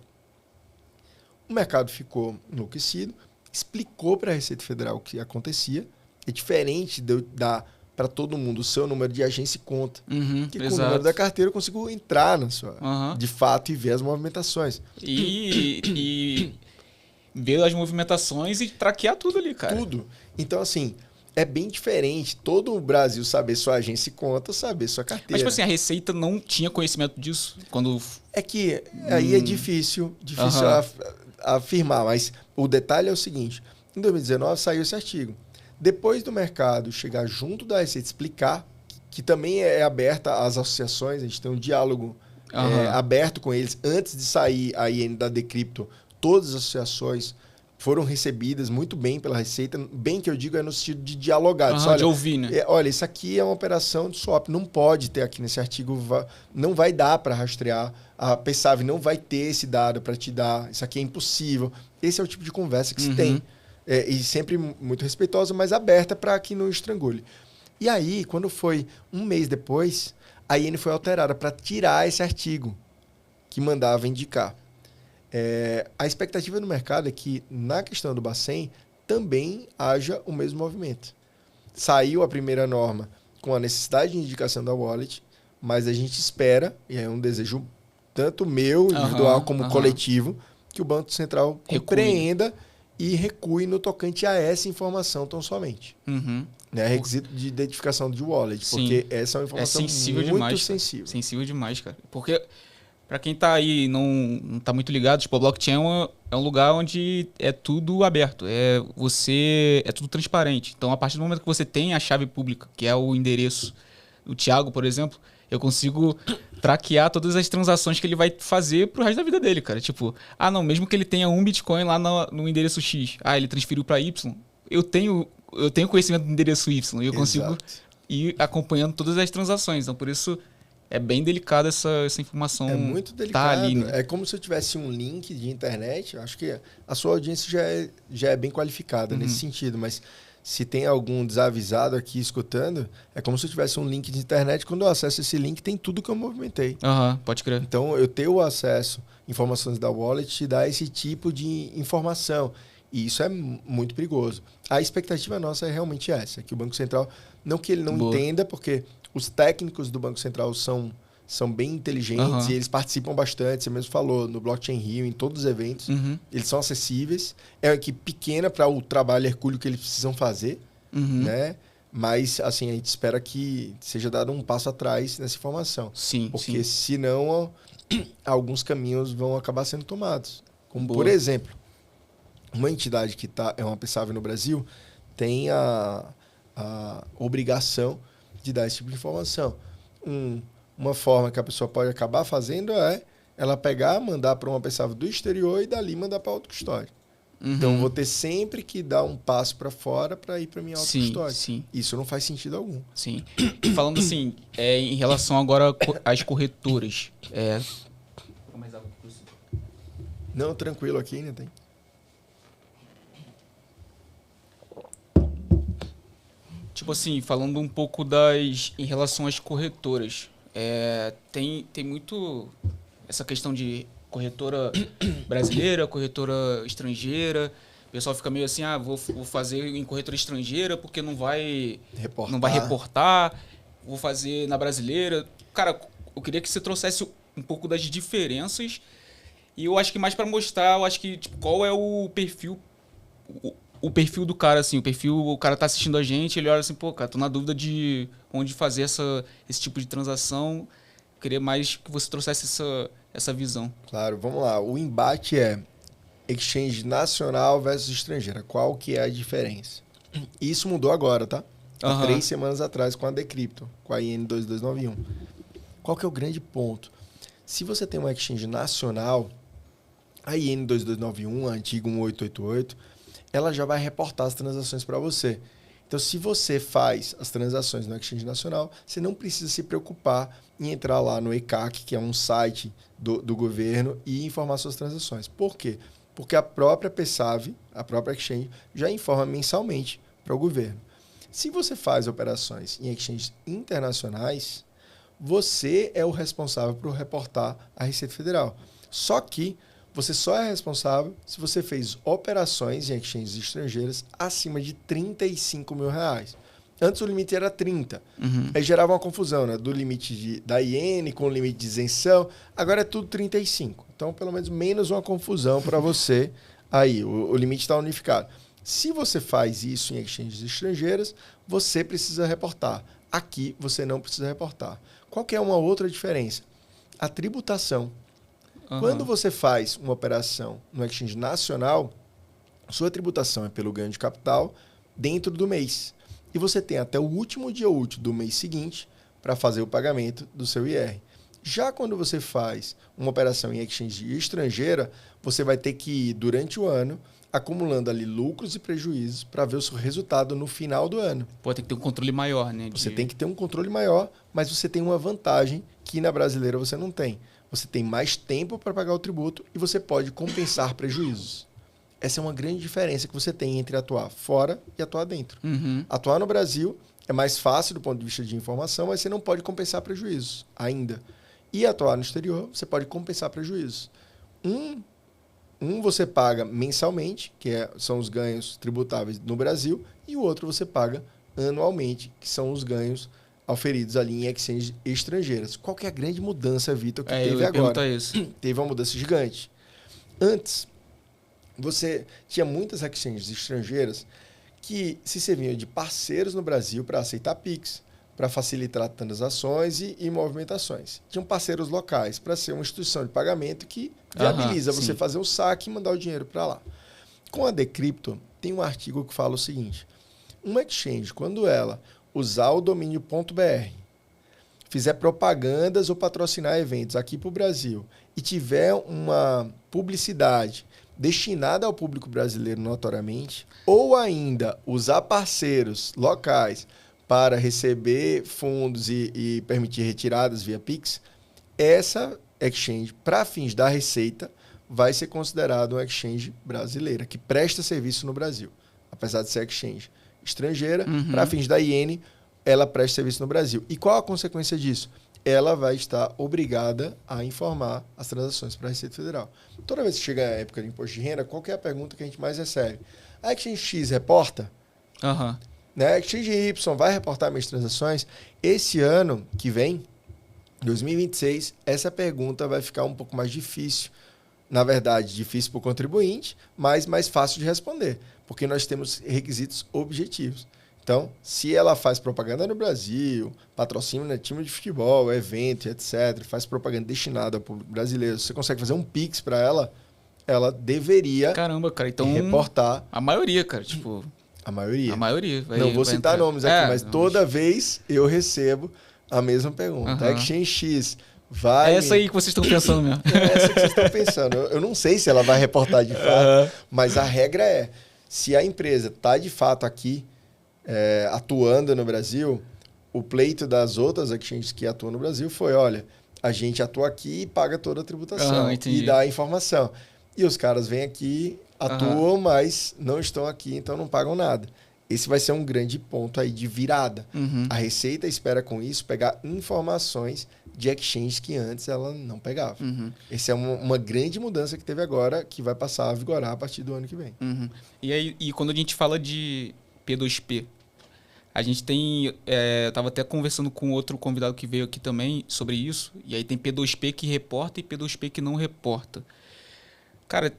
[SPEAKER 2] O mercado ficou enlouquecido, explicou para a Receita Federal o que acontecia. É diferente de eu dar para todo mundo o seu número de agência e conta. Que com o número da carteira eu consigo entrar na sua, de fato, e ver as movimentações.
[SPEAKER 1] E ver as movimentações e traquear tudo ali, cara.
[SPEAKER 2] Tudo. Então, assim, é bem diferente todo o Brasil saber sua agência e conta, saber sua carteira.
[SPEAKER 1] Mas, tipo assim, a Receita não tinha conhecimento disso quando...
[SPEAKER 2] É que aí é difícil afirmar, mas o detalhe é o seguinte. Em 2019 saiu esse artigo. Depois do mercado chegar junto da Receita explicar, que também é aberta às associações, a gente tem um diálogo aberto com eles. Antes de sair a IN da Decrypto, todas as associações foram recebidas muito bem pela Receita. Bem que eu digo é no sentido de dialogar.
[SPEAKER 1] Olha, de ouvir, né?
[SPEAKER 2] Olha, isso aqui é uma operação de swap. Não pode ter aqui nesse artigo, não vai dar para rastrear. A PSAV não vai ter esse dado para te dar. Isso aqui é impossível. Esse é o tipo de conversa que se tem. E sempre muito respeitosa, mas aberta para que não estrangule. E aí, quando foi um mês depois, a IN foi alterada para tirar esse artigo que mandava indicar. A expectativa no mercado é que, na questão do Bacen, também haja o mesmo movimento. Saiu a primeira norma com a necessidade de indicação da wallet, mas a gente espera, e é um desejo tanto meu, individual, como coletivo, que o Banco Central compreenda e recue no tocante a essa informação tão somente. Requisito de identificação de wallet, porque essa é uma informação muito sensível.
[SPEAKER 1] Sensível demais, cara. Porque... Para quem tá aí não tá muito ligado, tipo, a blockchain é um lugar onde é tudo aberto, é tudo transparente. Então, a partir do momento que você tem a chave pública, que é o endereço do Thiago, por exemplo, eu consigo traquear todas as transações que ele vai fazer pro resto da vida dele, cara. Tipo, não, mesmo que ele tenha um Bitcoin lá no endereço X, ele transferiu para Y, eu tenho conhecimento do endereço Y e eu consigo ir acompanhando todas as transações. Então, por isso... É bem delicada essa informação.
[SPEAKER 2] É muito delicado. Tá ali, né? É como se eu tivesse um link de internet. Eu acho que a sua audiência já é bem qualificada nesse sentido. Mas se tem algum desavisado aqui escutando, é como se eu tivesse um link de internet. Quando eu acesso esse link, tem tudo que eu movimentei.
[SPEAKER 1] Pode crer.
[SPEAKER 2] Então, eu ter o acesso a informações da wallet te dá esse tipo de informação. E isso é muito perigoso. A expectativa nossa é realmente essa. Que o Banco Central, não que ele não entenda, porque... Os técnicos do Banco Central são bem inteligentes e eles participam bastante. Você mesmo falou, no Blockchain Rio, em todos os eventos. Eles são acessíveis. É uma equipe pequena para o trabalho hercúleo que eles precisam fazer. Né? Mas assim, a gente espera que seja dado um passo atrás nessa informação. Porque senão alguns caminhos vão acabar sendo tomados. Como, por exemplo, uma entidade que é uma PSAV no Brasil tem a obrigação de dar esse tipo de informação. Uma forma que a pessoa pode acabar fazendo é ela pegar, mandar para uma PSAV do exterior e dali mandar para outra custódia. Então, eu vou ter sempre que dar um passo para fora para ir para minha outra custódia. Isso não faz sentido algum.
[SPEAKER 1] E falando assim, em relação agora às corretoras.
[SPEAKER 2] Não, tranquilo aqui, né? Tem.
[SPEAKER 1] Tipo assim, falando um pouco em relação às corretoras, tem muito essa questão de corretora brasileira, corretora estrangeira. O pessoal fica meio assim, vou fazer em corretora estrangeira porque não vai reportar, vou fazer na brasileira. Cara, eu queria que você trouxesse um pouco das diferenças e eu acho que mais para mostrar, qual é o perfil... O perfil do cara, assim, o cara tá assistindo a gente, ele olha assim, cara, tô na dúvida de onde fazer esse tipo de transação. Queria mais que você trouxesse essa visão.
[SPEAKER 2] Claro, vamos lá. O embate é exchange nacional versus estrangeira. Qual que é a diferença? Isso mudou agora, tá? Há 3 semanas atrás com a Decrypto, com a IN 2291. Qual que é o grande ponto? Se você tem uma exchange nacional, a IN 2291, a antiga 1888, ela já vai reportar as transações para você. Então, se você faz as transações no Exchange Nacional, você não precisa se preocupar em entrar lá no ECAC, que é um site do governo, e informar suas transações. Por quê? Porque a própria PSAV, a própria Exchange, já informa mensalmente para o governo. Se você faz operações em exchanges internacionais, você é o responsável por reportar à Receita Federal. Só que Você só é responsável se você fez operações em exchanges estrangeiras acima de R$35 mil. Antes o limite era 30. Aí gerava uma confusão, né? Do limite da iene com o limite de isenção. Agora é tudo 35. Então, pelo menos menos uma confusão para você aí. O limite está unificado. Se você faz isso em exchanges estrangeiras, você precisa reportar. Aqui você não precisa reportar. Qual que é uma outra diferença? A tributação. Quando você faz uma operação no exchange nacional, sua tributação é pelo ganho de capital dentro do mês. E você tem até o último dia útil do mês seguinte para fazer o pagamento do seu IR. Já quando você faz uma operação em exchange estrangeira, você vai ter que ir, durante o ano, acumulando ali lucros e prejuízos para ver o seu resultado no final do ano.
[SPEAKER 1] Pô, tem que ter um controle maior, né?
[SPEAKER 2] Você tem que ter um controle maior, mas você tem uma vantagem que na brasileira você não tem. Você tem mais tempo para pagar o tributo e você pode compensar prejuízos. Essa é uma grande diferença que você tem entre atuar fora e atuar dentro. Atuar no Brasil é mais fácil do ponto de vista de informação, mas você não pode compensar prejuízos ainda. E atuar no exterior, você pode compensar prejuízos. Um você paga mensalmente, que são os ganhos tributáveis no Brasil, e o outro você paga anualmente, que são os ganhos auferidos ali em exchanges estrangeiras. Qual que é a grande mudança, Vitor, que teve agora?
[SPEAKER 1] Isso.
[SPEAKER 2] Teve uma mudança gigante. Antes, você tinha muitas exchanges estrangeiras que se serviam de parceiros no Brasil para aceitar PIX, para facilitar transações e movimentações. Tinham parceiros locais para ser uma instituição de pagamento que viabiliza você fazer o saque e mandar o dinheiro para lá. Com a Decrypto, tem um artigo que fala o seguinte: uma exchange, quando ela usar o domínio .br, fizer propagandas ou patrocinar eventos aqui para o Brasil e tiver uma publicidade destinada ao público brasileiro notoriamente, ou ainda usar parceiros locais para receber fundos e permitir retiradas via Pix, essa exchange, para fins da receita, vai ser considerada uma exchange brasileira, que presta serviço no Brasil. Apesar de ser exchange estrangeira, para fins da iene, ela presta serviço no Brasil. E qual a consequência disso? Ela vai estar obrigada a informar as transações para a Receita Federal. Toda vez que chega a época de imposto de renda, qual que é a pergunta que a gente mais recebe? A Exchange X reporta? Né? A Exchange Y vai reportar minhas transações? Esse ano que vem, 2026, essa pergunta vai ficar um pouco mais difícil. Na verdade, difícil para o contribuinte, mas mais fácil de responder, porque nós temos requisitos objetivos. Então, se ela faz propaganda no Brasil, patrocina time de futebol, evento, etc., faz propaganda destinada ao público brasileiro, você consegue fazer um Pix para ela, ela deveria
[SPEAKER 1] então,
[SPEAKER 2] reportar.
[SPEAKER 1] A maioria, cara, tipo...
[SPEAKER 2] A maioria.
[SPEAKER 1] A maioria.
[SPEAKER 2] Não vou citar nomes aqui, mas toda vez eu recebo a mesma pergunta. A Exchange X vai...
[SPEAKER 1] É essa aí que vocês estão pensando mesmo.
[SPEAKER 2] É essa que vocês estão pensando. Eu não sei se ela vai reportar de fato, mas a regra é, se a empresa está de fato aqui, atuando no Brasil, o pleito das outras exchanges que atuam no Brasil foi, olha, a gente atua aqui e paga toda a tributação e dá a informação. E os caras vêm aqui, atuam, mas não estão aqui, então não pagam nada. Esse vai ser um grande ponto aí de virada. A Receita espera com isso pegar informações de exchanges que antes ela não pegava. Essa é uma grande mudança que teve agora, que vai passar a vigorar a partir do ano que vem.
[SPEAKER 1] E quando a gente fala de P2P, a gente tem... eu estava até conversando com outro convidado que veio aqui também sobre isso, e aí tem P2P que reporta e P2P que não reporta. Cara,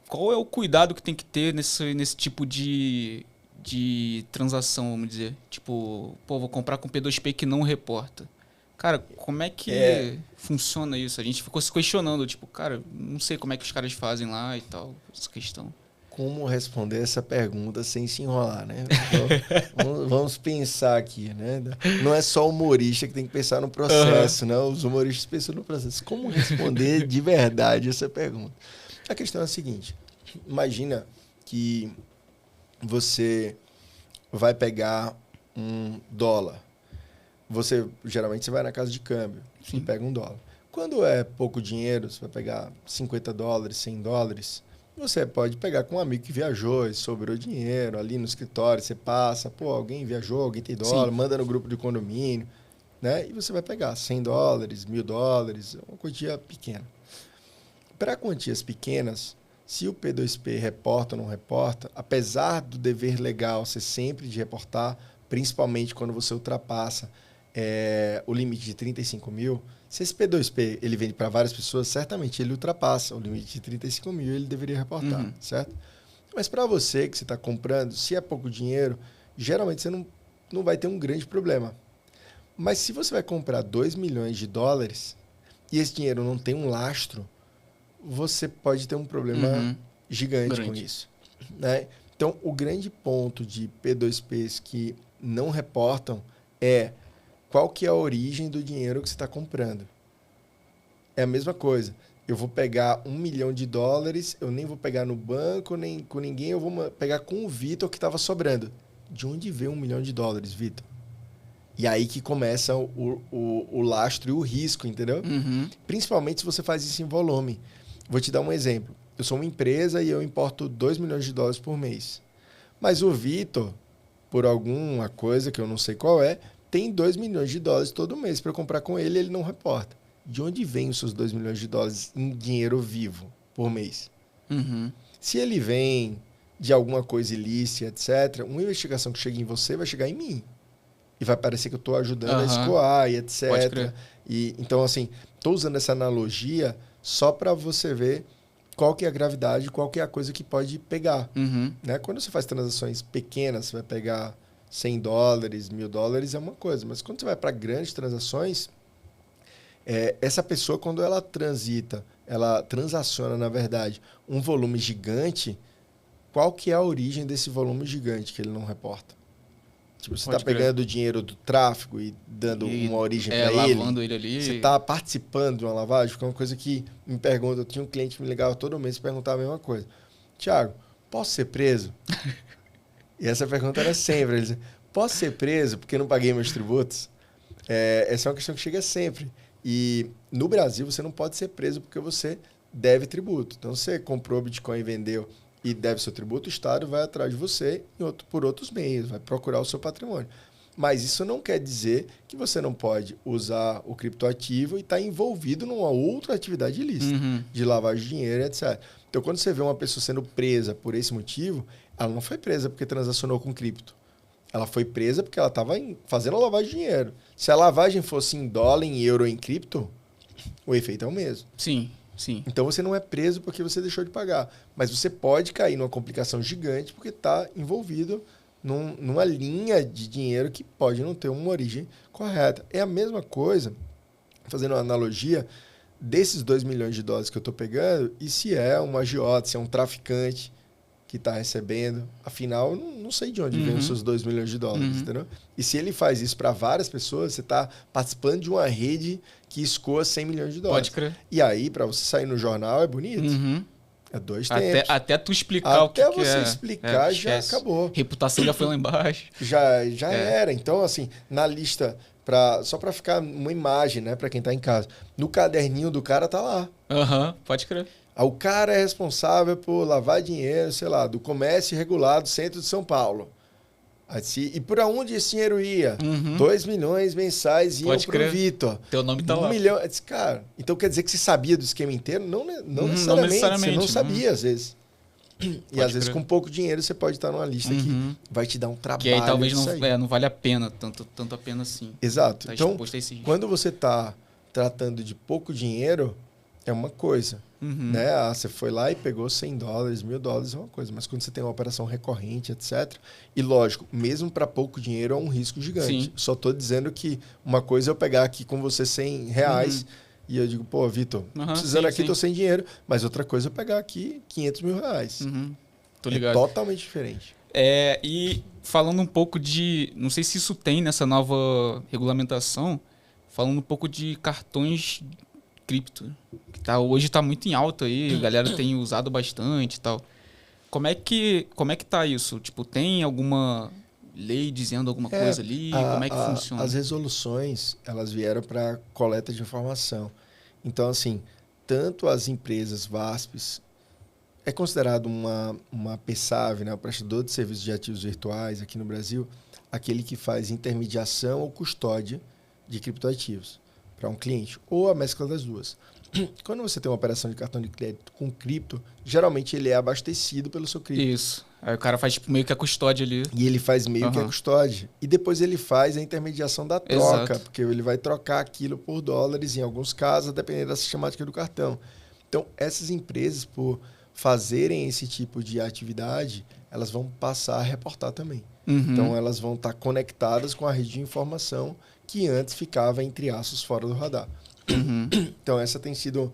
[SPEAKER 1] qual é o cuidado que tem que ter nesse tipo de transação, vamos dizer? Tipo, vou comprar com P2P que não reporta. Cara, como é que funciona isso? A gente ficou se questionando, tipo, cara, não sei como é que os caras fazem lá e tal, essa questão.
[SPEAKER 2] Como responder essa pergunta sem se enrolar, né? Então, vamos pensar aqui, né? Não é só o humorista que tem que pensar no processo, né? Os humoristas pensam no processo. Como responder de verdade essa pergunta? A questão é a seguinte: imagina que você vai pegar $1. Geralmente você vai na casa de câmbio e pega $1. Quando é pouco dinheiro, você vai pegar $50, $100, você pode pegar com um amigo que viajou e sobrou dinheiro ali no escritório, você passa, alguém viajou, alguém tem dólar, manda no grupo de condomínio, né? E você vai pegar $100, $1.000, uma quantia pequena. Para quantias pequenas, se o P2P reporta ou não reporta, apesar do dever legal ser sempre de reportar, principalmente quando você ultrapassa o limite de 35 mil, se esse P2P ele vende para várias pessoas, certamente ele ultrapassa o limite de 35 mil, ele deveria reportar, certo? Mas para você que você está comprando, se é pouco dinheiro, geralmente você não vai ter um grande problema. Mas se você vai comprar 2 milhões de dólares e esse dinheiro não tem um lastro, você pode ter um problema gigante com isso, né? Então, o grande ponto de P2Ps que não reportam é qual que é a origem do dinheiro que você está comprando. É a mesma coisa. Eu vou pegar 1 milhão de dólares, eu nem vou pegar no banco, nem com ninguém, eu vou pegar com o Vitor que estava sobrando. De onde veio 1 milhão de dólares, Vitor? E aí que começa o lastro e o risco, entendeu? Principalmente se você faz isso em volume. Vou te dar um exemplo. Eu sou uma empresa e eu importo 2 milhões de dólares por mês. Mas o Vitor, por alguma coisa que eu não sei qual tem 2 milhões de dólares todo mês para eu comprar com ele e ele não reporta. De onde vem os seus 2 milhões de dólares em dinheiro vivo por mês? Se ele vem de alguma coisa ilícita, etc., uma investigação que chega em você vai chegar em mim. E vai parecer que eu estou ajudando a escoar e etc.
[SPEAKER 1] Pode crer.
[SPEAKER 2] Então, assim, estou usando essa analogia só para você ver qual que é a gravidade, qual que é a coisa que pode pegar. Né? Quando você faz transações pequenas, você vai pegar 100 dólares, 1.000 dólares, é uma coisa. Mas quando você vai para grandes transações, essa pessoa, quando ela ela transaciona, na verdade, um volume gigante, qual que é a origem desse volume gigante que ele não reporta? Tipo, você está pegando o dinheiro do tráfego e dando uma origem para ele.
[SPEAKER 1] Lavando ele ali.
[SPEAKER 2] Você está participando de uma lavagem? Porque é uma coisa que me pergunta. Eu tinha um cliente que me ligava todo mês e perguntava a mesma coisa. Tiago, posso ser preso? E essa pergunta era sempre. Ele dizia, posso ser preso porque não paguei meus tributos? Essa é uma questão que chega sempre. E no Brasil, você não pode ser preso porque você deve tributo. Então, você comprou Bitcoin e vendeu e deve seu tributo, o Estado vai atrás de você por outros meios, vai procurar o seu patrimônio. Mas isso não quer dizer que você não pode usar o criptoativo e estar envolvido numa outra atividade ilícita, de lavagem de dinheiro, etc. Então, quando você vê uma pessoa sendo presa por esse motivo, ela não foi presa porque transacionou com cripto. Ela foi presa porque ela estava fazendo a lavagem de dinheiro. Se a lavagem fosse em dólar, em euro ou em cripto, o efeito é o mesmo.
[SPEAKER 1] Sim.
[SPEAKER 2] Então você não é preso porque você deixou de pagar. Mas você pode cair numa complicação gigante porque está envolvido numa linha de dinheiro que pode não ter uma origem correta. É a mesma coisa, fazendo uma analogia, desses 2 milhões de dólares que eu estou pegando, e se é um agiota, se é um traficante que está recebendo. Afinal, eu não sei de onde vem os seus 2 milhões de dólares, entendeu? E se ele faz isso para várias pessoas, você está participando de uma rede que escoa 100 milhões de dólares.
[SPEAKER 1] Pode crer.
[SPEAKER 2] E aí, para você sair no jornal, é bonito. É 2 tempos.
[SPEAKER 1] Até tu explicar o que é.
[SPEAKER 2] Até você explicar, já acabou.
[SPEAKER 1] Reputação já foi lá embaixo.
[SPEAKER 2] Já era. Então, assim, na lista, só para ficar uma imagem, né, para quem está em casa, no caderninho do cara tá lá.
[SPEAKER 1] Pode crer.
[SPEAKER 2] O cara é responsável por lavar dinheiro, sei lá, do comércio irregular do centro de São Paulo. E para onde esse dinheiro ia? 2 milhões mensais iam para o Vitor.
[SPEAKER 1] Teu nome tá
[SPEAKER 2] 1
[SPEAKER 1] lá.
[SPEAKER 2] milhão. Eu disse, cara, então quer dizer que você sabia do esquema inteiro? Não necessariamente. Você não sabia, às vezes. E às vezes com pouco dinheiro você pode estar numa lista que vai te dar um trabalho.
[SPEAKER 1] Que aí talvez não vale a pena, tanto a pena assim.
[SPEAKER 2] Exato.
[SPEAKER 1] Tá
[SPEAKER 2] então, quando você está tratando de pouco dinheiro, é uma coisa. Né? Você foi lá e pegou 100 dólares, 1.000 dólares é uma coisa. Mas quando você tem uma operação recorrente, etc. E lógico, mesmo para pouco dinheiro é um risco gigante.
[SPEAKER 1] Sim.
[SPEAKER 2] Só estou dizendo que uma coisa é eu pegar aqui com você 100 reais e eu digo, pô, Vitor, precisando aqui, estou sem dinheiro. Mas outra coisa é eu pegar aqui 500 mil reais.
[SPEAKER 1] Tô ligado.
[SPEAKER 2] É totalmente diferente.
[SPEAKER 1] E falando um pouco de... Não sei se isso tem nessa nova regulamentação. Falando um pouco de cartões cripto. Que hoje está muito em alta aí. A galera tem usado bastante e tal. Como é que tá isso? Tipo, tem alguma lei dizendo alguma coisa ali? Como é que funciona?
[SPEAKER 2] As resoluções, elas vieram para coleta de informação. Então, assim, tanto as empresas VASPs, é considerado uma PSAV, né, o prestador de serviços de ativos virtuais aqui no Brasil, aquele que faz intermediação ou custódia de criptoativos para um cliente, ou a mescla das duas. Quando você tem uma operação de cartão de crédito com cripto, geralmente ele é abastecido pelo seu cripto.
[SPEAKER 1] Isso. Aí o cara faz tipo, meio que a custódia ali.
[SPEAKER 2] E ele faz meio que a custódia. E depois ele faz a intermediação da troca, porque ele vai trocar aquilo por dólares, em alguns casos, dependendo da sistemática do cartão. Então, essas empresas, por fazerem esse tipo de atividade, elas vão passar a reportar também. Então, elas vão estar conectadas com a rede de informação que antes ficava, entre aspas, fora do radar. Então, essa tem sido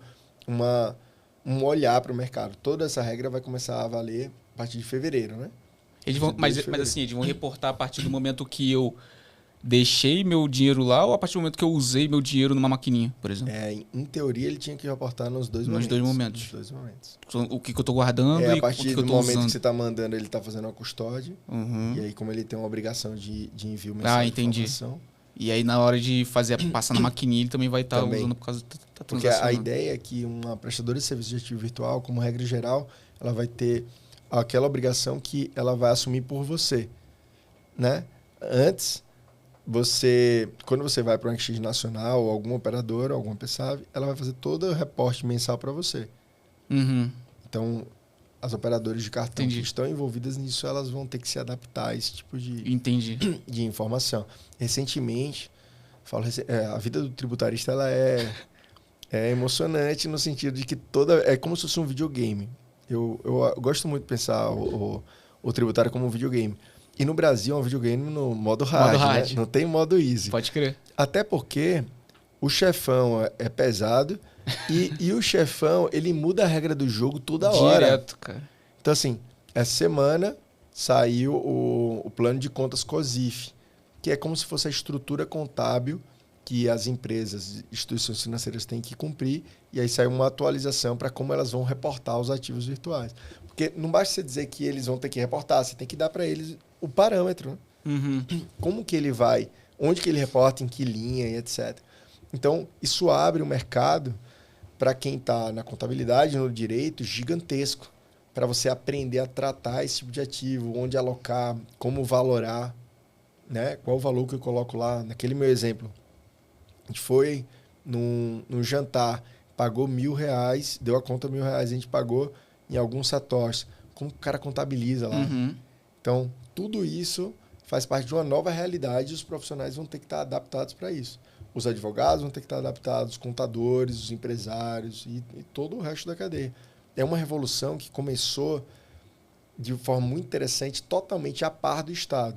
[SPEAKER 2] um olhar para o mercado. Toda essa regra vai começar a valer a partir de fevereiro, né?
[SPEAKER 1] Eles vão, mas assim, eles vão reportar a partir do momento que eu deixei meu dinheiro lá ou a partir do momento que eu usei meu dinheiro numa maquininha, por exemplo?
[SPEAKER 2] Em teoria, ele tinha que reportar nos dois momentos.
[SPEAKER 1] Nos dois momentos. O que eu estou guardando e o que eu estou usando.
[SPEAKER 2] A partir do momento que você está mandando, ele está fazendo a custódia. E aí, como ele tem uma obrigação de envio mensal de informação...
[SPEAKER 1] E aí, na hora de passar na maquininha, ele também vai estar usando por causa da
[SPEAKER 2] Porque a ideia é que uma prestadora de serviço de ativo virtual, como regra geral, ela vai ter aquela obrigação que ela vai assumir por você, né? Antes, quando você vai para uma exchange nacional, ou alguma operadora, alguma PSAV, ela vai fazer todo o reporte mensal para você. Então, as operadoras de cartão que estão envolvidas nisso, elas vão ter que se adaptar a esse tipo de informação. Recentemente, a vida do tributarista ela é emocionante no sentido de que é como se fosse um videogame. Eu gosto muito de pensar o tributário como um videogame. E no Brasil é um videogame no modo hard. Né? Não tem modo easy.
[SPEAKER 1] Pode crer.
[SPEAKER 2] Até porque o chefão é pesado e o chefão, ele muda a regra do jogo toda hora.
[SPEAKER 1] Direto, cara.
[SPEAKER 2] Então, assim, essa semana saiu o plano de contas COSIF, que é como se fosse a estrutura contábil que as empresas, instituições financeiras têm que cumprir, e aí sai uma atualização para como elas vão reportar os ativos virtuais. Porque não basta você dizer que eles vão ter que reportar, você tem que dar para eles o parâmetro. Né? Como que ele vai, onde que ele reporta, em que linha e etc. Então, isso abre um mercado para quem está na contabilidade, no direito, gigantesco, para você aprender a tratar esse tipo de ativo, onde alocar, como valorar, né? Qual o valor que eu coloco lá. Naquele meu exemplo, a gente foi num jantar, pagou R$1.000, deu a conta R$1.000, a gente pagou em alguns satoshis. Como o cara contabiliza lá. Então, tudo isso faz parte de uma nova realidade e os profissionais vão ter que estar adaptados para isso. Os advogados vão ter que estar adaptados, os contadores, os empresários e todo o resto da cadeia. É uma revolução que começou de forma muito interessante, totalmente a par do Estado.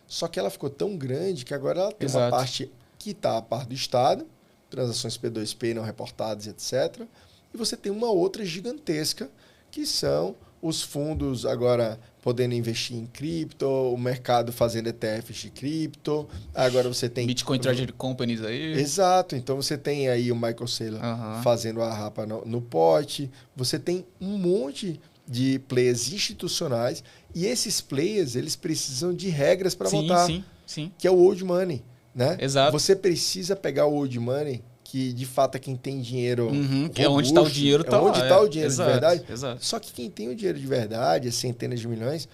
[SPEAKER 2] Só que ela ficou tão grande que agora ela tem uma parte que está a par do Estado, transações P2P não reportadas, etc. E você tem uma outra gigantesca, que são os fundos agora podendo investir em cripto, o mercado fazendo ETFs de cripto. Agora você tem...
[SPEAKER 1] Bitcoin Treasury Companies aí.
[SPEAKER 2] Exato. Então você tem aí o Michael Saylor fazendo a rapa no pote. Você tem um monte de players institucionais. E esses players, eles precisam de regras para votar.
[SPEAKER 1] Sim.
[SPEAKER 2] Que é o old money. Né?
[SPEAKER 1] Exato.
[SPEAKER 2] Você precisa pegar o old money, que de fato é quem tem dinheiro robusto,
[SPEAKER 1] que é onde está o dinheiro.
[SPEAKER 2] Onde está o dinheiro de verdade.
[SPEAKER 1] Exato.
[SPEAKER 2] Só que quem tem o dinheiro de verdade, centenas de milhões,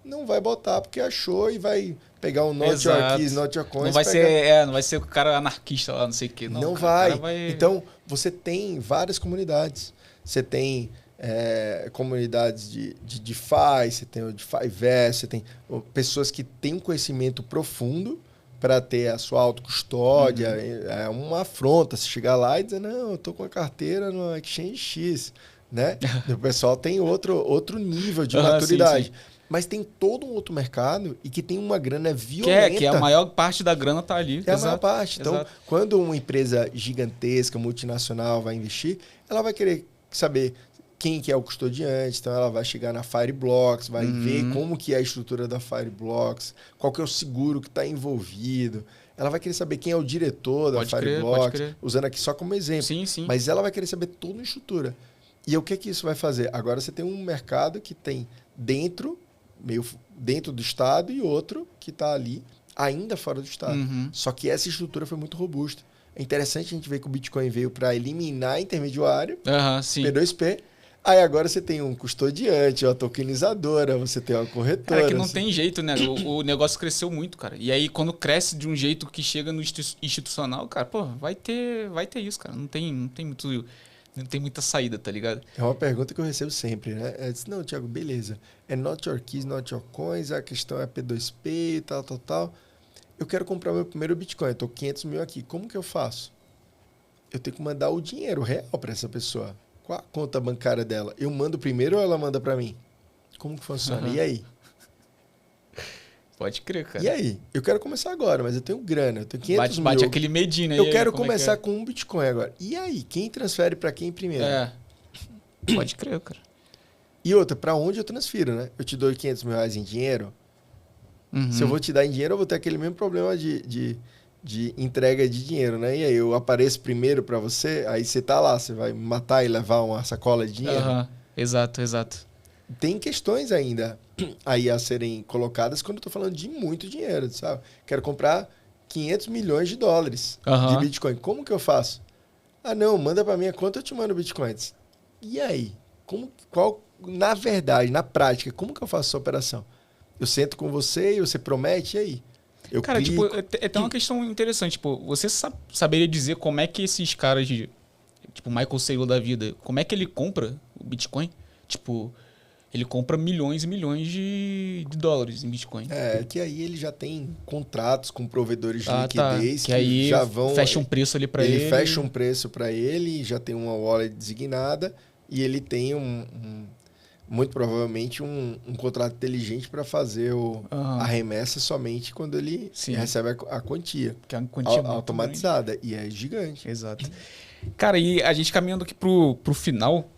[SPEAKER 2] não vai botar porque achou e vai pegar um not your keys, not your coins.
[SPEAKER 1] Não vai ser o cara anarquista lá, não sei o quê.
[SPEAKER 2] Não vai. Então, você tem várias comunidades. Você tem comunidades de DeFi, você tem o DeFi Verse, você tem pessoas que têm um conhecimento profundo para ter a sua autocustódia. É uma afronta se chegar lá e dizer, não, eu estou com a carteira no Exchange X. Né? O pessoal tem outro nível de maturidade. Sim. Mas tem todo um outro mercado e que tem uma grana violenta.
[SPEAKER 1] Que a maior parte da grana está ali.
[SPEAKER 2] É a maior parte. Então, quando uma empresa gigantesca, multinacional vai investir, ela vai querer saber quem que é o custodiante, então ela vai chegar na Fireblocks, vai ver como que é a estrutura da Fireblocks, qual que é o seguro que está envolvido. Ela vai querer saber quem é o diretor da Fireblocks, usando aqui só como exemplo.
[SPEAKER 1] Sim.
[SPEAKER 2] Mas ela vai querer saber toda a estrutura. E o que isso vai fazer? Agora você tem um mercado que tem dentro do Estado e outro que está ali, ainda fora do Estado. Só que essa estrutura foi muito robusta. É interessante a gente ver que o Bitcoin veio para eliminar intermediário, P2P. Aí agora você tem um custodiante, uma tokenizadora, você tem uma corretora.
[SPEAKER 1] Cara, que não tem jeito, né? O negócio cresceu muito, cara. E aí, quando cresce de um jeito que chega no institucional, cara, pô, vai ter isso, cara. Não tem muito não tem muita saída, tá ligado?
[SPEAKER 2] É uma pergunta que eu recebo sempre, né? Não, Thiago, beleza. É not your keys, not your coins, a questão é P2P e tal. Eu quero comprar meu primeiro Bitcoin, eu tô 500 mil aqui. Como que eu faço? Eu tenho que mandar o dinheiro real para essa pessoa. Qual a conta bancária dela? Eu mando primeiro ou ela manda para mim? Como que funciona? E aí?
[SPEAKER 1] Pode crer, cara.
[SPEAKER 2] E aí? Eu quero começar agora, mas eu tenho grana, eu tenho 500 mil.
[SPEAKER 1] Bate aquele medinho aí.
[SPEAKER 2] Eu quero começar com um Bitcoin agora. E aí? Quem transfere para quem primeiro?
[SPEAKER 1] Pode crer, cara.
[SPEAKER 2] E outra, para onde eu transfiro, né? Eu te dou 500 mil reais em dinheiro. Se eu vou te dar em dinheiro, eu vou ter aquele mesmo problema de entrega de dinheiro, né? E aí, eu apareço primeiro para você, aí você tá lá, você vai me matar e levar uma sacola de dinheiro?
[SPEAKER 1] Exato.
[SPEAKER 2] Tem questões ainda aí a serem colocadas quando eu tô falando de muito dinheiro, sabe? Quero comprar 500 milhões de dólares de Bitcoin. Como que eu faço? Ah, não, manda para minha conta, eu te mando Bitcoins. E aí? Na verdade, na prática, como que eu faço essa operação? Eu sento com você e você promete, e aí?
[SPEAKER 1] Cara, tipo, tem uma questão interessante. Tipo, você saberia dizer como é que esses caras de... Tipo, Michael Saylor da vida, como é que ele compra o Bitcoin? Tipo, ele compra milhões e milhões de dólares em Bitcoin.
[SPEAKER 2] Que aí ele já tem contratos com provedores de liquidez
[SPEAKER 1] que aí
[SPEAKER 2] já vão...
[SPEAKER 1] fecha um preço ali para ele.
[SPEAKER 2] Ele fecha um preço para ele, já tem uma wallet designada e ele tem muito provavelmente um contrato inteligente para fazer a remessa somente quando ele recebe a quantia.
[SPEAKER 1] Que é uma quantia
[SPEAKER 2] automatizada. E é gigante.
[SPEAKER 1] Exato. Cara, e a gente caminhando aqui pro final,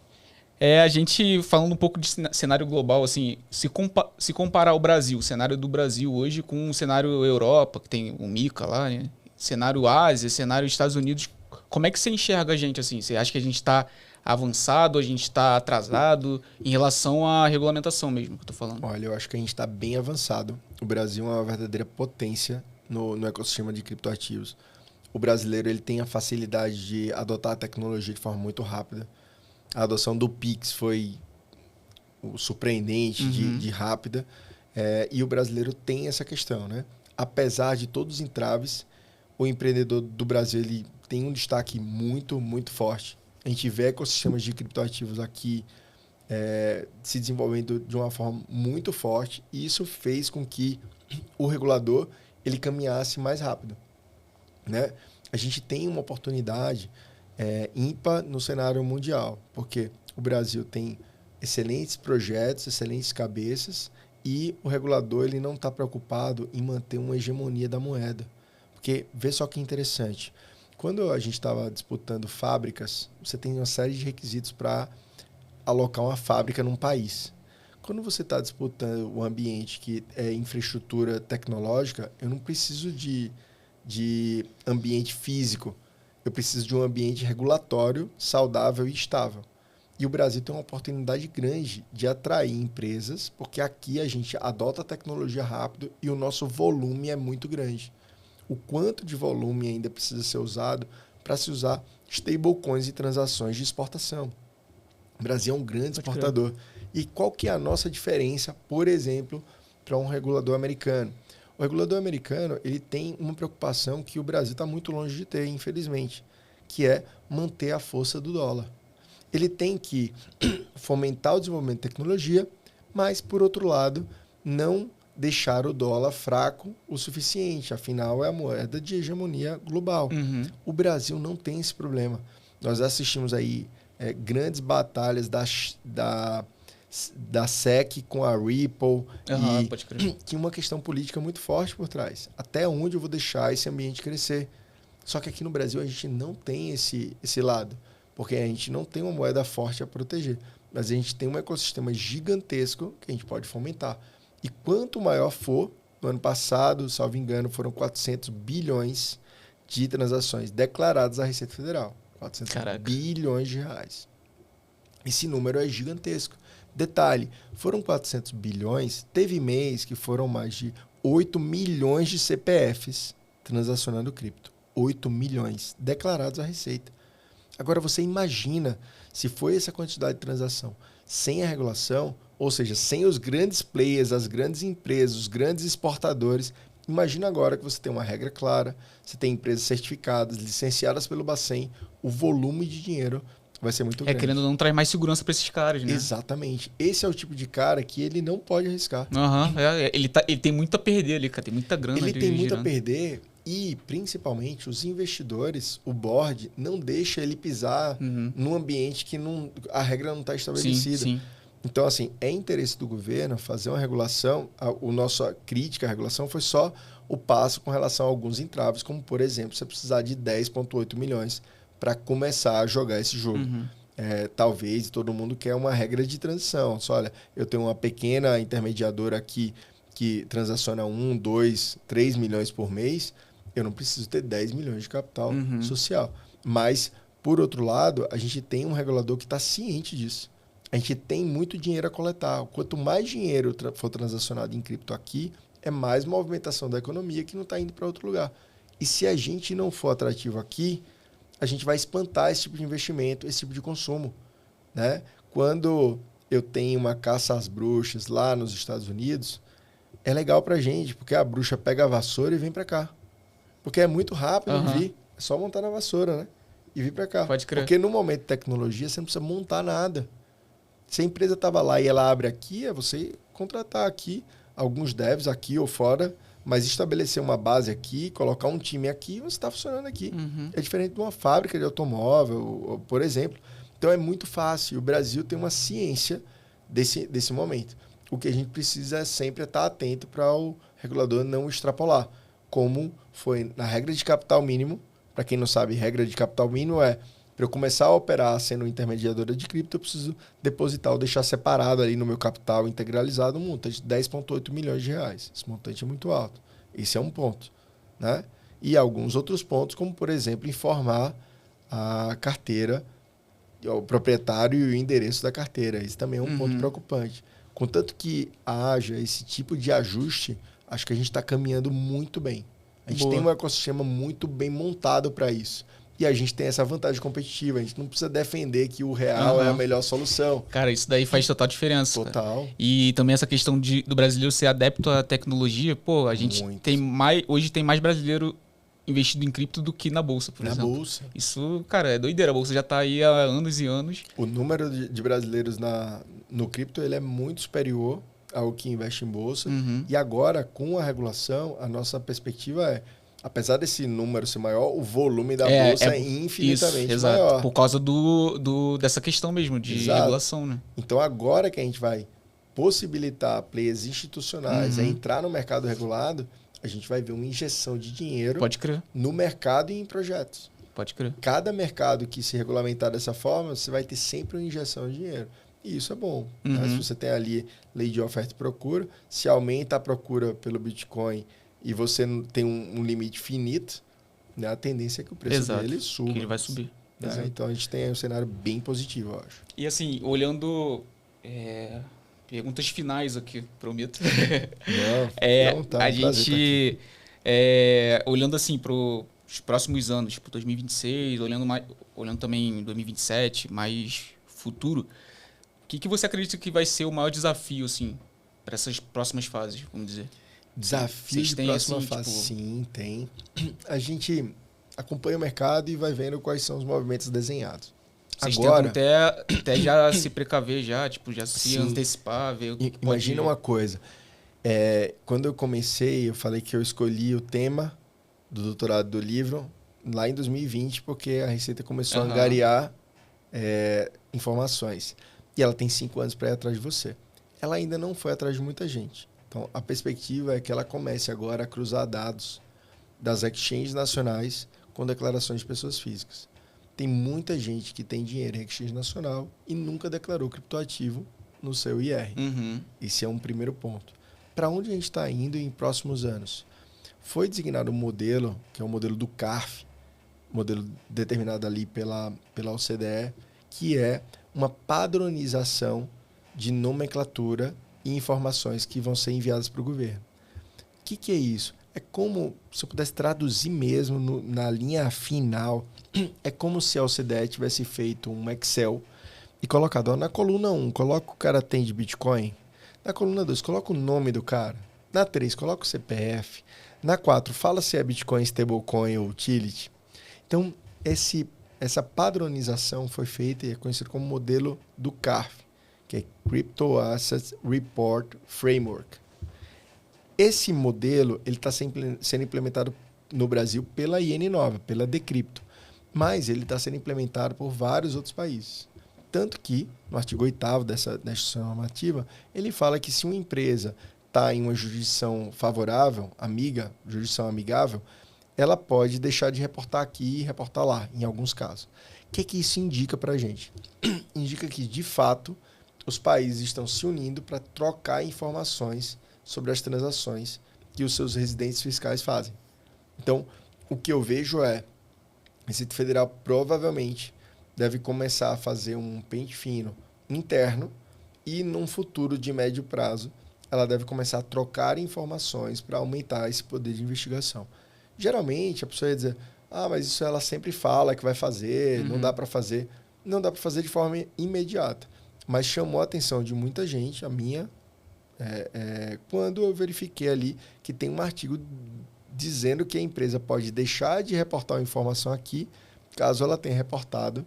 [SPEAKER 1] a gente falando um pouco de cenário global, assim, se comparar o Brasil, o cenário do Brasil hoje com o cenário Europa, que tem o MiCA lá, né? Cenário Ásia, cenário Estados Unidos, como é que você enxerga a gente assim? Você acha que a gente está avançado, a gente está atrasado em relação à regulamentação mesmo que eu tô falando?
[SPEAKER 2] Olha, eu acho que a gente está bem avançado. O Brasil é uma verdadeira potência no ecossistema de criptoativos. O brasileiro ele tem a facilidade de adotar a tecnologia de forma muito rápida. A adoção do Pix foi surpreendente, de rápida. E o brasileiro tem essa questão, né? Apesar de todos os entraves, o empreendedor do Brasil ele tem um destaque muito, muito forte. A gente vê ecossistemas de criptoativos aqui se desenvolvendo de uma forma muito forte e isso fez com que o regulador ele caminhasse mais rápido, né? A gente tem uma oportunidade ímpar no cenário mundial, porque o Brasil tem excelentes projetos, excelentes cabeças e o regulador ele não está preocupado em manter uma hegemonia da moeda. Porque vê só que interessante. Quando a gente estava disputando fábricas, você tem uma série de requisitos para alocar uma fábrica num país. Quando você está disputando um ambiente que é infraestrutura tecnológica, eu não preciso de ambiente físico. Eu preciso de um ambiente regulatório, saudável e estável. E o Brasil tem uma oportunidade grande de atrair empresas, porque aqui a gente adota a tecnologia rápido e o nosso volume é muito grande. O quanto de volume ainda precisa ser usado para se usar stablecoins e transações de exportação. O Brasil é um grande exportador. E qual que é a nossa diferença, por exemplo, para um regulador americano? O regulador americano ele tem uma preocupação que o Brasil está muito longe de ter, infelizmente, que é manter a força do dólar. Ele tem que fomentar o desenvolvimento de tecnologia, mas, por outro lado, não deixar o dólar fraco o suficiente. Afinal, é a moeda de hegemonia global. O Brasil não tem esse problema. Nós assistimos aí grandes batalhas da SEC com a Ripple e tinha uma questão política muito forte por trás. Até onde eu vou deixar esse ambiente crescer? Só que aqui no Brasil a gente não tem esse lado, porque a gente não tem uma moeda forte a proteger. Mas a gente tem um ecossistema gigantesco que a gente pode fomentar. E quanto maior for, no ano passado, salvo engano, foram 400 bilhões de transações declaradas à Receita Federal. 400 bilhões de reais. Esse número é gigantesco. Detalhe, foram 400 bilhões, teve mês que foram mais de 8 milhões de CPFs transacionando cripto. 8 milhões declarados à Receita. Agora você imagina se foi essa quantidade de transação sem a regulação, ou seja, sem os grandes players, as grandes empresas, os grandes exportadores. Imagina agora que você tem uma regra clara, você tem empresas certificadas, licenciadas pelo Bacen, o volume de dinheiro vai ser muito grande.
[SPEAKER 1] Querendo ou não, traz mais segurança para esses caras, né?
[SPEAKER 2] Exatamente. Esse é o tipo de cara que ele não pode arriscar.
[SPEAKER 1] Ele tem muito a perder ali, cara. Tem muita grana ali.
[SPEAKER 2] Ele tem muito a perder e, principalmente, os investidores, o board, não deixa ele pisar num ambiente que a regra não está estabelecida.
[SPEAKER 1] Sim.
[SPEAKER 2] Então, assim, é interesse do governo fazer uma regulação. A nossa crítica à regulação foi só o passo com relação a alguns entraves, como, por exemplo, você precisar de 10,8 milhões para começar a jogar esse jogo. Talvez todo mundo quer uma regra de transição. Só, olha, eu tenho uma pequena intermediadora aqui que transaciona 1, 2, 3 milhões por mês, eu não preciso ter 10 milhões de capital social. Mas, por outro lado, a gente tem um regulador que está ciente disso. A gente tem muito dinheiro a coletar. Quanto mais dinheiro for transacionado em cripto aqui, é mais movimentação da economia que não está indo para outro lugar. E se a gente não for atrativo aqui, a gente vai espantar esse tipo de investimento, esse tipo de consumo, né? Quando eu tenho uma caça às bruxas lá nos Estados Unidos, é legal para a gente, porque a bruxa pega a vassoura e vem para cá. Porque é muito rápido vir. É só montar na vassoura, né? E vir para cá.
[SPEAKER 1] Pode crer.
[SPEAKER 2] Porque no momento de tecnologia, você não precisa montar nada. Se a empresa estava lá e ela abre aqui, é você contratar aqui alguns devs aqui ou fora, mas estabelecer uma base aqui, colocar um time aqui, você está funcionando aqui. É diferente de uma fábrica de automóvel, por exemplo. Então é muito fácil. O Brasil tem uma ciência desse momento. O que a gente precisa é sempre estar atento para o regulador não extrapolar. Como foi na regra de capital mínimo. Para quem não sabe, regra de capital mínimo é para eu começar a operar sendo intermediadora de cripto, eu preciso depositar ou deixar separado ali no meu capital integralizado um montante de 10,8 milhões de reais. Esse montante é muito alto. Esse é um ponto, né? E alguns outros pontos, como, por exemplo, informar a carteira, o proprietário e o endereço da carteira. Isso também é um ponto preocupante. Contanto que haja esse tipo de ajuste, acho que a gente está caminhando muito bem. A gente tem um ecossistema muito bem montado para isso. E a gente tem essa vantagem competitiva. A gente não precisa defender que o real é a melhor solução.
[SPEAKER 1] Cara, isso daí faz total diferença.
[SPEAKER 2] Total.
[SPEAKER 1] Cara. E também essa questão do brasileiro ser adepto à tecnologia. Pô, a gente hoje tem mais brasileiro investido em cripto do que na bolsa, por exemplo.
[SPEAKER 2] Na bolsa.
[SPEAKER 1] Isso, cara, é doideira. A bolsa já tá aí há anos e anos.
[SPEAKER 2] O número de brasileiros no cripto ele é muito superior ao que investe em bolsa. E agora, com a regulação, a nossa perspectiva é, apesar desse número ser maior, o volume da bolsa é infinitamente maior.
[SPEAKER 1] Por causa dessa questão mesmo de regulação, né?
[SPEAKER 2] Então, agora que a gente vai possibilitar players institucionais a entrar no mercado regulado, a gente vai ver uma injeção de dinheiro no mercado e em projetos.
[SPEAKER 1] Pode crer.
[SPEAKER 2] Cada mercado que se regulamentar dessa forma, você vai ter sempre uma injeção de dinheiro. E isso é bom. Né? Se você tem ali lei de oferta e procura, se aumenta a procura pelo Bitcoin e você tem um limite finito, né? A tendência é que o preço dele suba.
[SPEAKER 1] Que ele vai subir.
[SPEAKER 2] Né? Então a gente tem um cenário bem positivo, eu acho.
[SPEAKER 1] E assim, olhando... perguntas finais aqui, prometo.
[SPEAKER 2] Não,
[SPEAKER 1] a gente, olhando assim para os próximos anos, tipo 2026, olhando também 2027, mais futuro, o que você acredita que vai ser o maior desafio assim, para essas próximas fases, vamos dizer?
[SPEAKER 2] Desafio de próxima fase?
[SPEAKER 1] Tipo...
[SPEAKER 2] Sim, tem. A gente acompanha o mercado e vai vendo quais são os movimentos desenhados.
[SPEAKER 1] Vocês agora tentam até já se precaver, já se antecipar, ver o que
[SPEAKER 2] Imagina uma coisa. Quando eu comecei, eu falei que eu escolhi o tema do doutorado do livro lá em 2020, porque a Receita começou a angariar informações. E ela tem 5 anos para ir atrás de você. Ela ainda não foi atrás de muita gente. Então, a perspectiva é que ela comece agora a cruzar dados das exchanges nacionais com declarações de pessoas físicas. Tem muita gente que tem dinheiro em exchange nacional e nunca declarou criptoativo no seu IR. Esse é um primeiro ponto. Para onde a gente está indo em próximos anos? Foi designado um modelo, que é o modelo do CARF, modelo determinado ali pela OCDE, que é uma padronização de nomenclatura e informações que vão ser enviadas para o governo. O que é isso? É como, se eu pudesse traduzir mesmo na linha final, é como se a OCDE tivesse feito um Excel e colocado na coluna 1, coloca o cara tem de Bitcoin. Na coluna 2, coloca o nome do cara. Na 3, coloca o CPF. Na 4, fala se é Bitcoin, stablecoin ou utility. Então, esse Essa padronização foi feita e é conhecido como modelo do CARF, que é Crypto Assets Report Framework. Esse modelo está sendo implementado no Brasil pela IN9, pela Decrypto, mas ele está sendo implementado por vários outros países. Tanto que, no artigo 8º dessa normativa, ele fala que se uma empresa está em uma jurisdição favorável, jurisdição amigável, ela pode deixar de reportar aqui e reportar lá, em alguns casos. O que isso indica para a gente? Indica que, de fato, os países estão se unindo para trocar informações sobre as transações que os seus residentes fiscais fazem. Então, o que eu vejo é, a Receita Federal provavelmente deve começar a fazer um pente fino interno e, num futuro de médio prazo, ela deve começar a trocar informações para aumentar esse poder de investigação. Geralmente, a pessoa ia dizer, mas isso ela sempre fala que vai fazer, não dá para fazer. Não dá para fazer de forma imediata. Mas chamou a atenção de muita gente, a minha, quando eu verifiquei ali que tem um artigo dizendo que a empresa pode deixar de reportar uma informação aqui, caso ela tenha reportado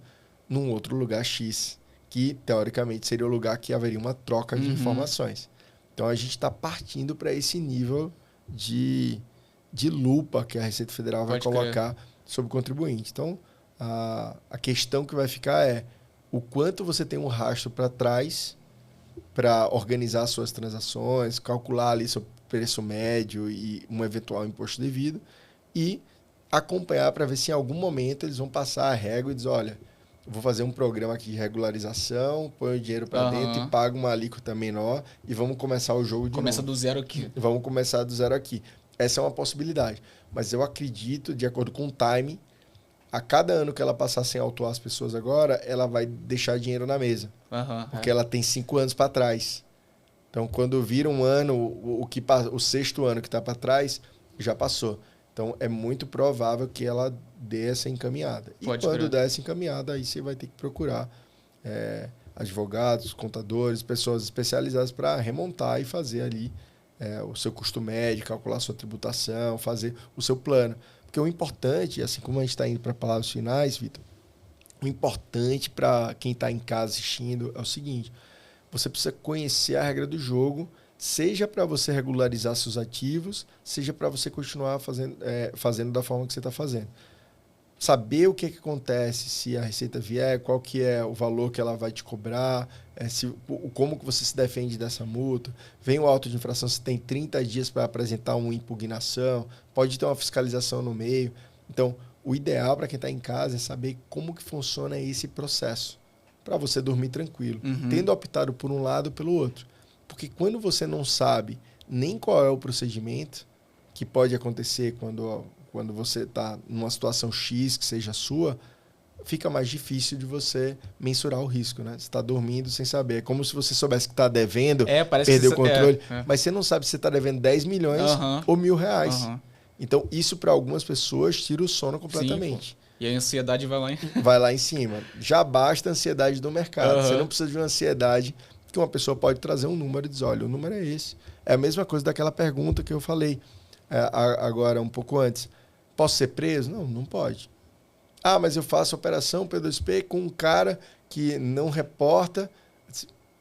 [SPEAKER 2] num outro lugar X, que teoricamente seria o lugar que haveria uma troca de informações. Então a gente está partindo para esse nível de lupa que a Receita Federal vai colocar sobre o contribuinte. Então a questão que vai ficar é o quanto você tem um rastro para trás para organizar suas transações, calcular ali seu preço médio e um eventual imposto devido e acompanhar para ver se em algum momento eles vão passar a régua e dizer, olha, eu vou fazer um programa aqui de regularização, põe o dinheiro para dentro e paga uma alíquota menor e vamos começar o jogo de novo.
[SPEAKER 1] Começa do zero aqui.
[SPEAKER 2] Vamos começar do zero aqui. Essa é uma possibilidade. Mas eu acredito, de acordo com o time, a cada ano que ela passar sem autuar as pessoas agora, ela vai deixar dinheiro na mesa. Porque ela tem 5 anos para trás. Então, quando vira um ano, o 6º ano que está para trás, já passou. Então, é muito provável que ela dê essa encaminhada. Quando der essa encaminhada, aí você vai ter que procurar advogados, contadores, pessoas especializadas para remontar e fazer ali o seu custo médio, calcular a sua tributação, fazer o seu plano. Porque o importante, assim como a gente está indo para palavras finais, Vitor, o importante para quem está em casa assistindo é o seguinte, você precisa conhecer a regra do jogo, seja para você regularizar seus ativos, seja para você continuar fazendo da forma que você está fazendo. Saber o que acontece se a receita vier, qual que é o valor que ela vai te cobrar, como que você se defende dessa multa. Vem o auto de infração, você tem 30 dias para apresentar uma impugnação, pode ter uma fiscalização no meio. Então, o ideal para quem está em casa é saber como que funciona esse processo, para você dormir tranquilo, tendo optado por um lado ou pelo outro. Porque quando você não sabe nem qual é o procedimento que pode acontecer quando você está numa situação X que seja sua, fica mais difícil de você mensurar o risco, né? Você está dormindo sem saber. É como se você soubesse que está devendo, perdeu o controle, mas você não sabe se você está devendo 10 milhões ou R$1.000. Então, isso para algumas pessoas tira o sono completamente.
[SPEAKER 1] Sim, e a ansiedade vai lá
[SPEAKER 2] vai lá em cima. Já basta a ansiedade do mercado. Você não precisa de uma ansiedade que uma pessoa pode trazer um número e dizer, olha, o número é esse. É a mesma coisa daquela pergunta que eu falei agora, um pouco antes. Posso ser preso? Não, não pode. Mas eu faço operação P2P com um cara que não reporta.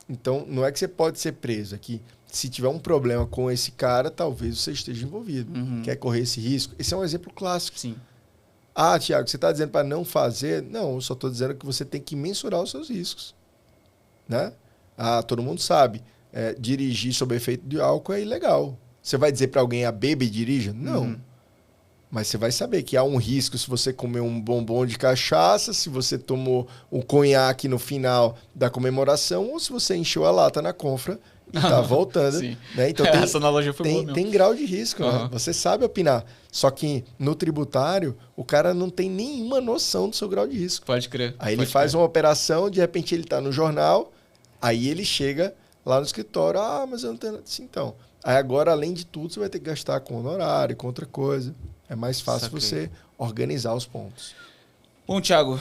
[SPEAKER 2] Então, não é que você pode ser preso. É que se tiver um problema com esse cara, talvez você esteja envolvido. Quer correr esse risco? Esse é um exemplo clássico.
[SPEAKER 1] Sim.
[SPEAKER 2] Tiago, você está dizendo para não fazer? Não, eu só estou dizendo que você tem que mensurar os seus riscos. Né? Todo mundo sabe. Dirigir sob efeito de álcool é ilegal. Você vai dizer para alguém, beba e dirija? Não. Mas você vai saber que há um risco se você comer um bombom de cachaça, se você tomou um conhaque no final da comemoração, ou se você encheu a lata na confra e está voltando. Né? Então
[SPEAKER 1] essa analogia foi boa mesmo.
[SPEAKER 2] Tem grau de risco, né? Você sabe opinar. Só que no tributário, o cara não tem nenhuma noção do seu grau de risco.
[SPEAKER 1] Pode crer.
[SPEAKER 2] Aí ele faz uma operação, de repente ele está no jornal, aí ele chega lá no escritório, mas eu não tenho nada assim, então. Aí agora, além de tudo, você vai ter que gastar com honorário, com outra coisa. É mais fácil você organizar os pontos.
[SPEAKER 1] Bom, Thiago,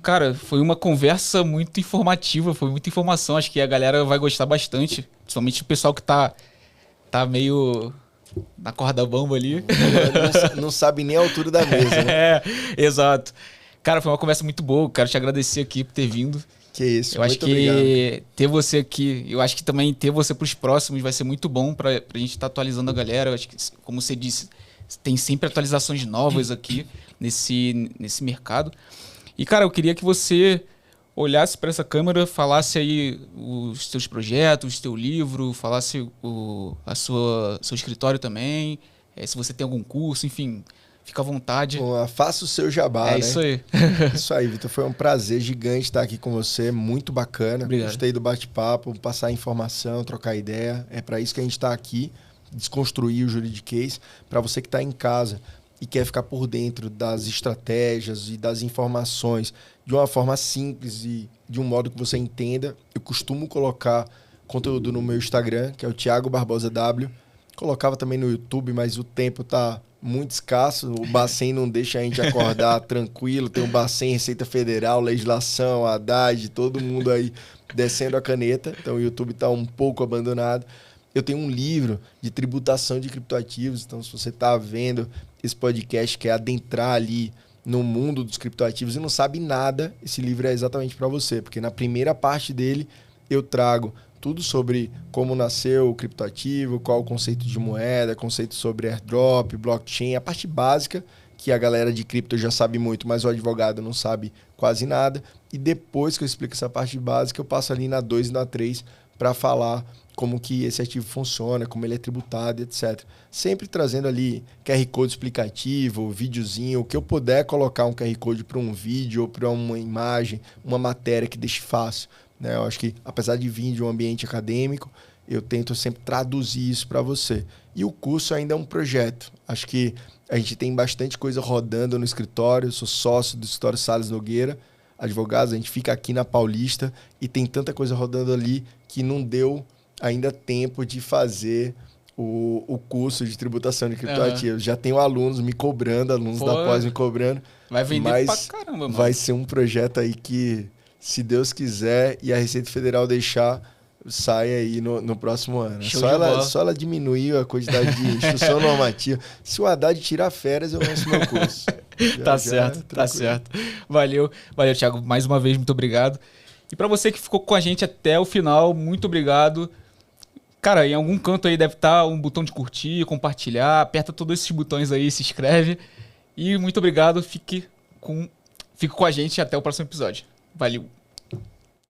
[SPEAKER 1] cara, foi uma conversa muito informativa, foi muita informação. Acho que a galera vai gostar bastante. Principalmente o pessoal que tá meio na corda bamba ali.
[SPEAKER 2] Não sabe nem a altura da mesa, né?
[SPEAKER 1] Exato. Cara, foi uma conversa muito boa. Quero te agradecer aqui por ter vindo.
[SPEAKER 2] Que isso,
[SPEAKER 1] eu acho que obrigado. Ter você aqui, eu acho que também ter você para os próximos vai ser muito bom para a gente estar atualizando a galera. Eu acho que, como você disse, tem sempre atualizações novas aqui nesse mercado. E, cara, eu queria que você olhasse para essa câmera, falasse aí os seus projetos, teu livro, falasse seu escritório também, se você tem algum curso, enfim, fica à vontade.
[SPEAKER 2] Faça o seu jabá, né?
[SPEAKER 1] Isso aí.
[SPEAKER 2] Isso aí, Vitor. Foi um prazer gigante estar aqui com você, muito bacana.
[SPEAKER 1] Obrigado.
[SPEAKER 2] Gostei do bate-papo, passar informação, trocar ideia. É para isso que a gente está aqui, desconstruir o juridiquês. Para você que está em casa e quer ficar por dentro das estratégias e das informações de uma forma simples e de um modo que você entenda, eu costumo colocar conteúdo no meu Instagram, que é o Thiago Barbosa W. Colocava também no YouTube, mas o tempo tá muito escasso. O Bacen não deixa a gente acordar tranquilo. Tem o Bacen, Receita Federal, legislação, Haddad, todo mundo aí descendo a caneta. Então o YouTube tá um pouco abandonado. Eu tenho um livro de tributação de criptoativos. Então, se você tá vendo esse podcast, quer adentrar ali no mundo dos criptoativos e não sabe nada, esse livro é exatamente para você. Porque na primeira parte dele eu trago tudo sobre como nasceu o criptoativo, qual o conceito de moeda, conceito sobre airdrop, blockchain, a parte básica, que a galera de cripto já sabe muito, mas o advogado não sabe quase nada. E depois que eu explico essa parte básica, eu passo ali na 2 e na 3 para falar como que esse ativo funciona, como ele é tributado, etc. Sempre trazendo ali QR Code explicativo, videozinho, o que eu puder colocar um QR Code para um vídeo ou para uma imagem, uma matéria que deixe fácil. Né? Eu acho que, apesar de vir de um ambiente acadêmico, eu tento sempre traduzir isso para você. E o curso ainda é um projeto. Acho que a gente tem bastante coisa rodando no escritório. Eu sou sócio do escritório Salles Nogueira, advogados. A gente fica aqui na Paulista e tem tanta coisa rodando ali que não deu ainda tempo de fazer o curso de tributação de criptoativos. Já tenho alunos me cobrando, alunos da pós me cobrando.
[SPEAKER 1] Vai vender
[SPEAKER 2] mas
[SPEAKER 1] pra caramba, mano.
[SPEAKER 2] Vai ser um projeto aí que, se Deus quiser e a Receita Federal deixar, sai aí no próximo ano. Só ela diminuir a quantidade de instrução normativa. Se o Haddad tirar férias, eu lanço meu curso.
[SPEAKER 1] Tá certo. Valeu, Thiago. Mais uma vez, muito obrigado. E para você que ficou com a gente até o final, muito obrigado. Cara, em algum canto aí deve estar um botão de curtir, compartilhar. Aperta todos esses botões aí, se inscreve. E muito obrigado. Fique com a gente até o próximo episódio. Valeu.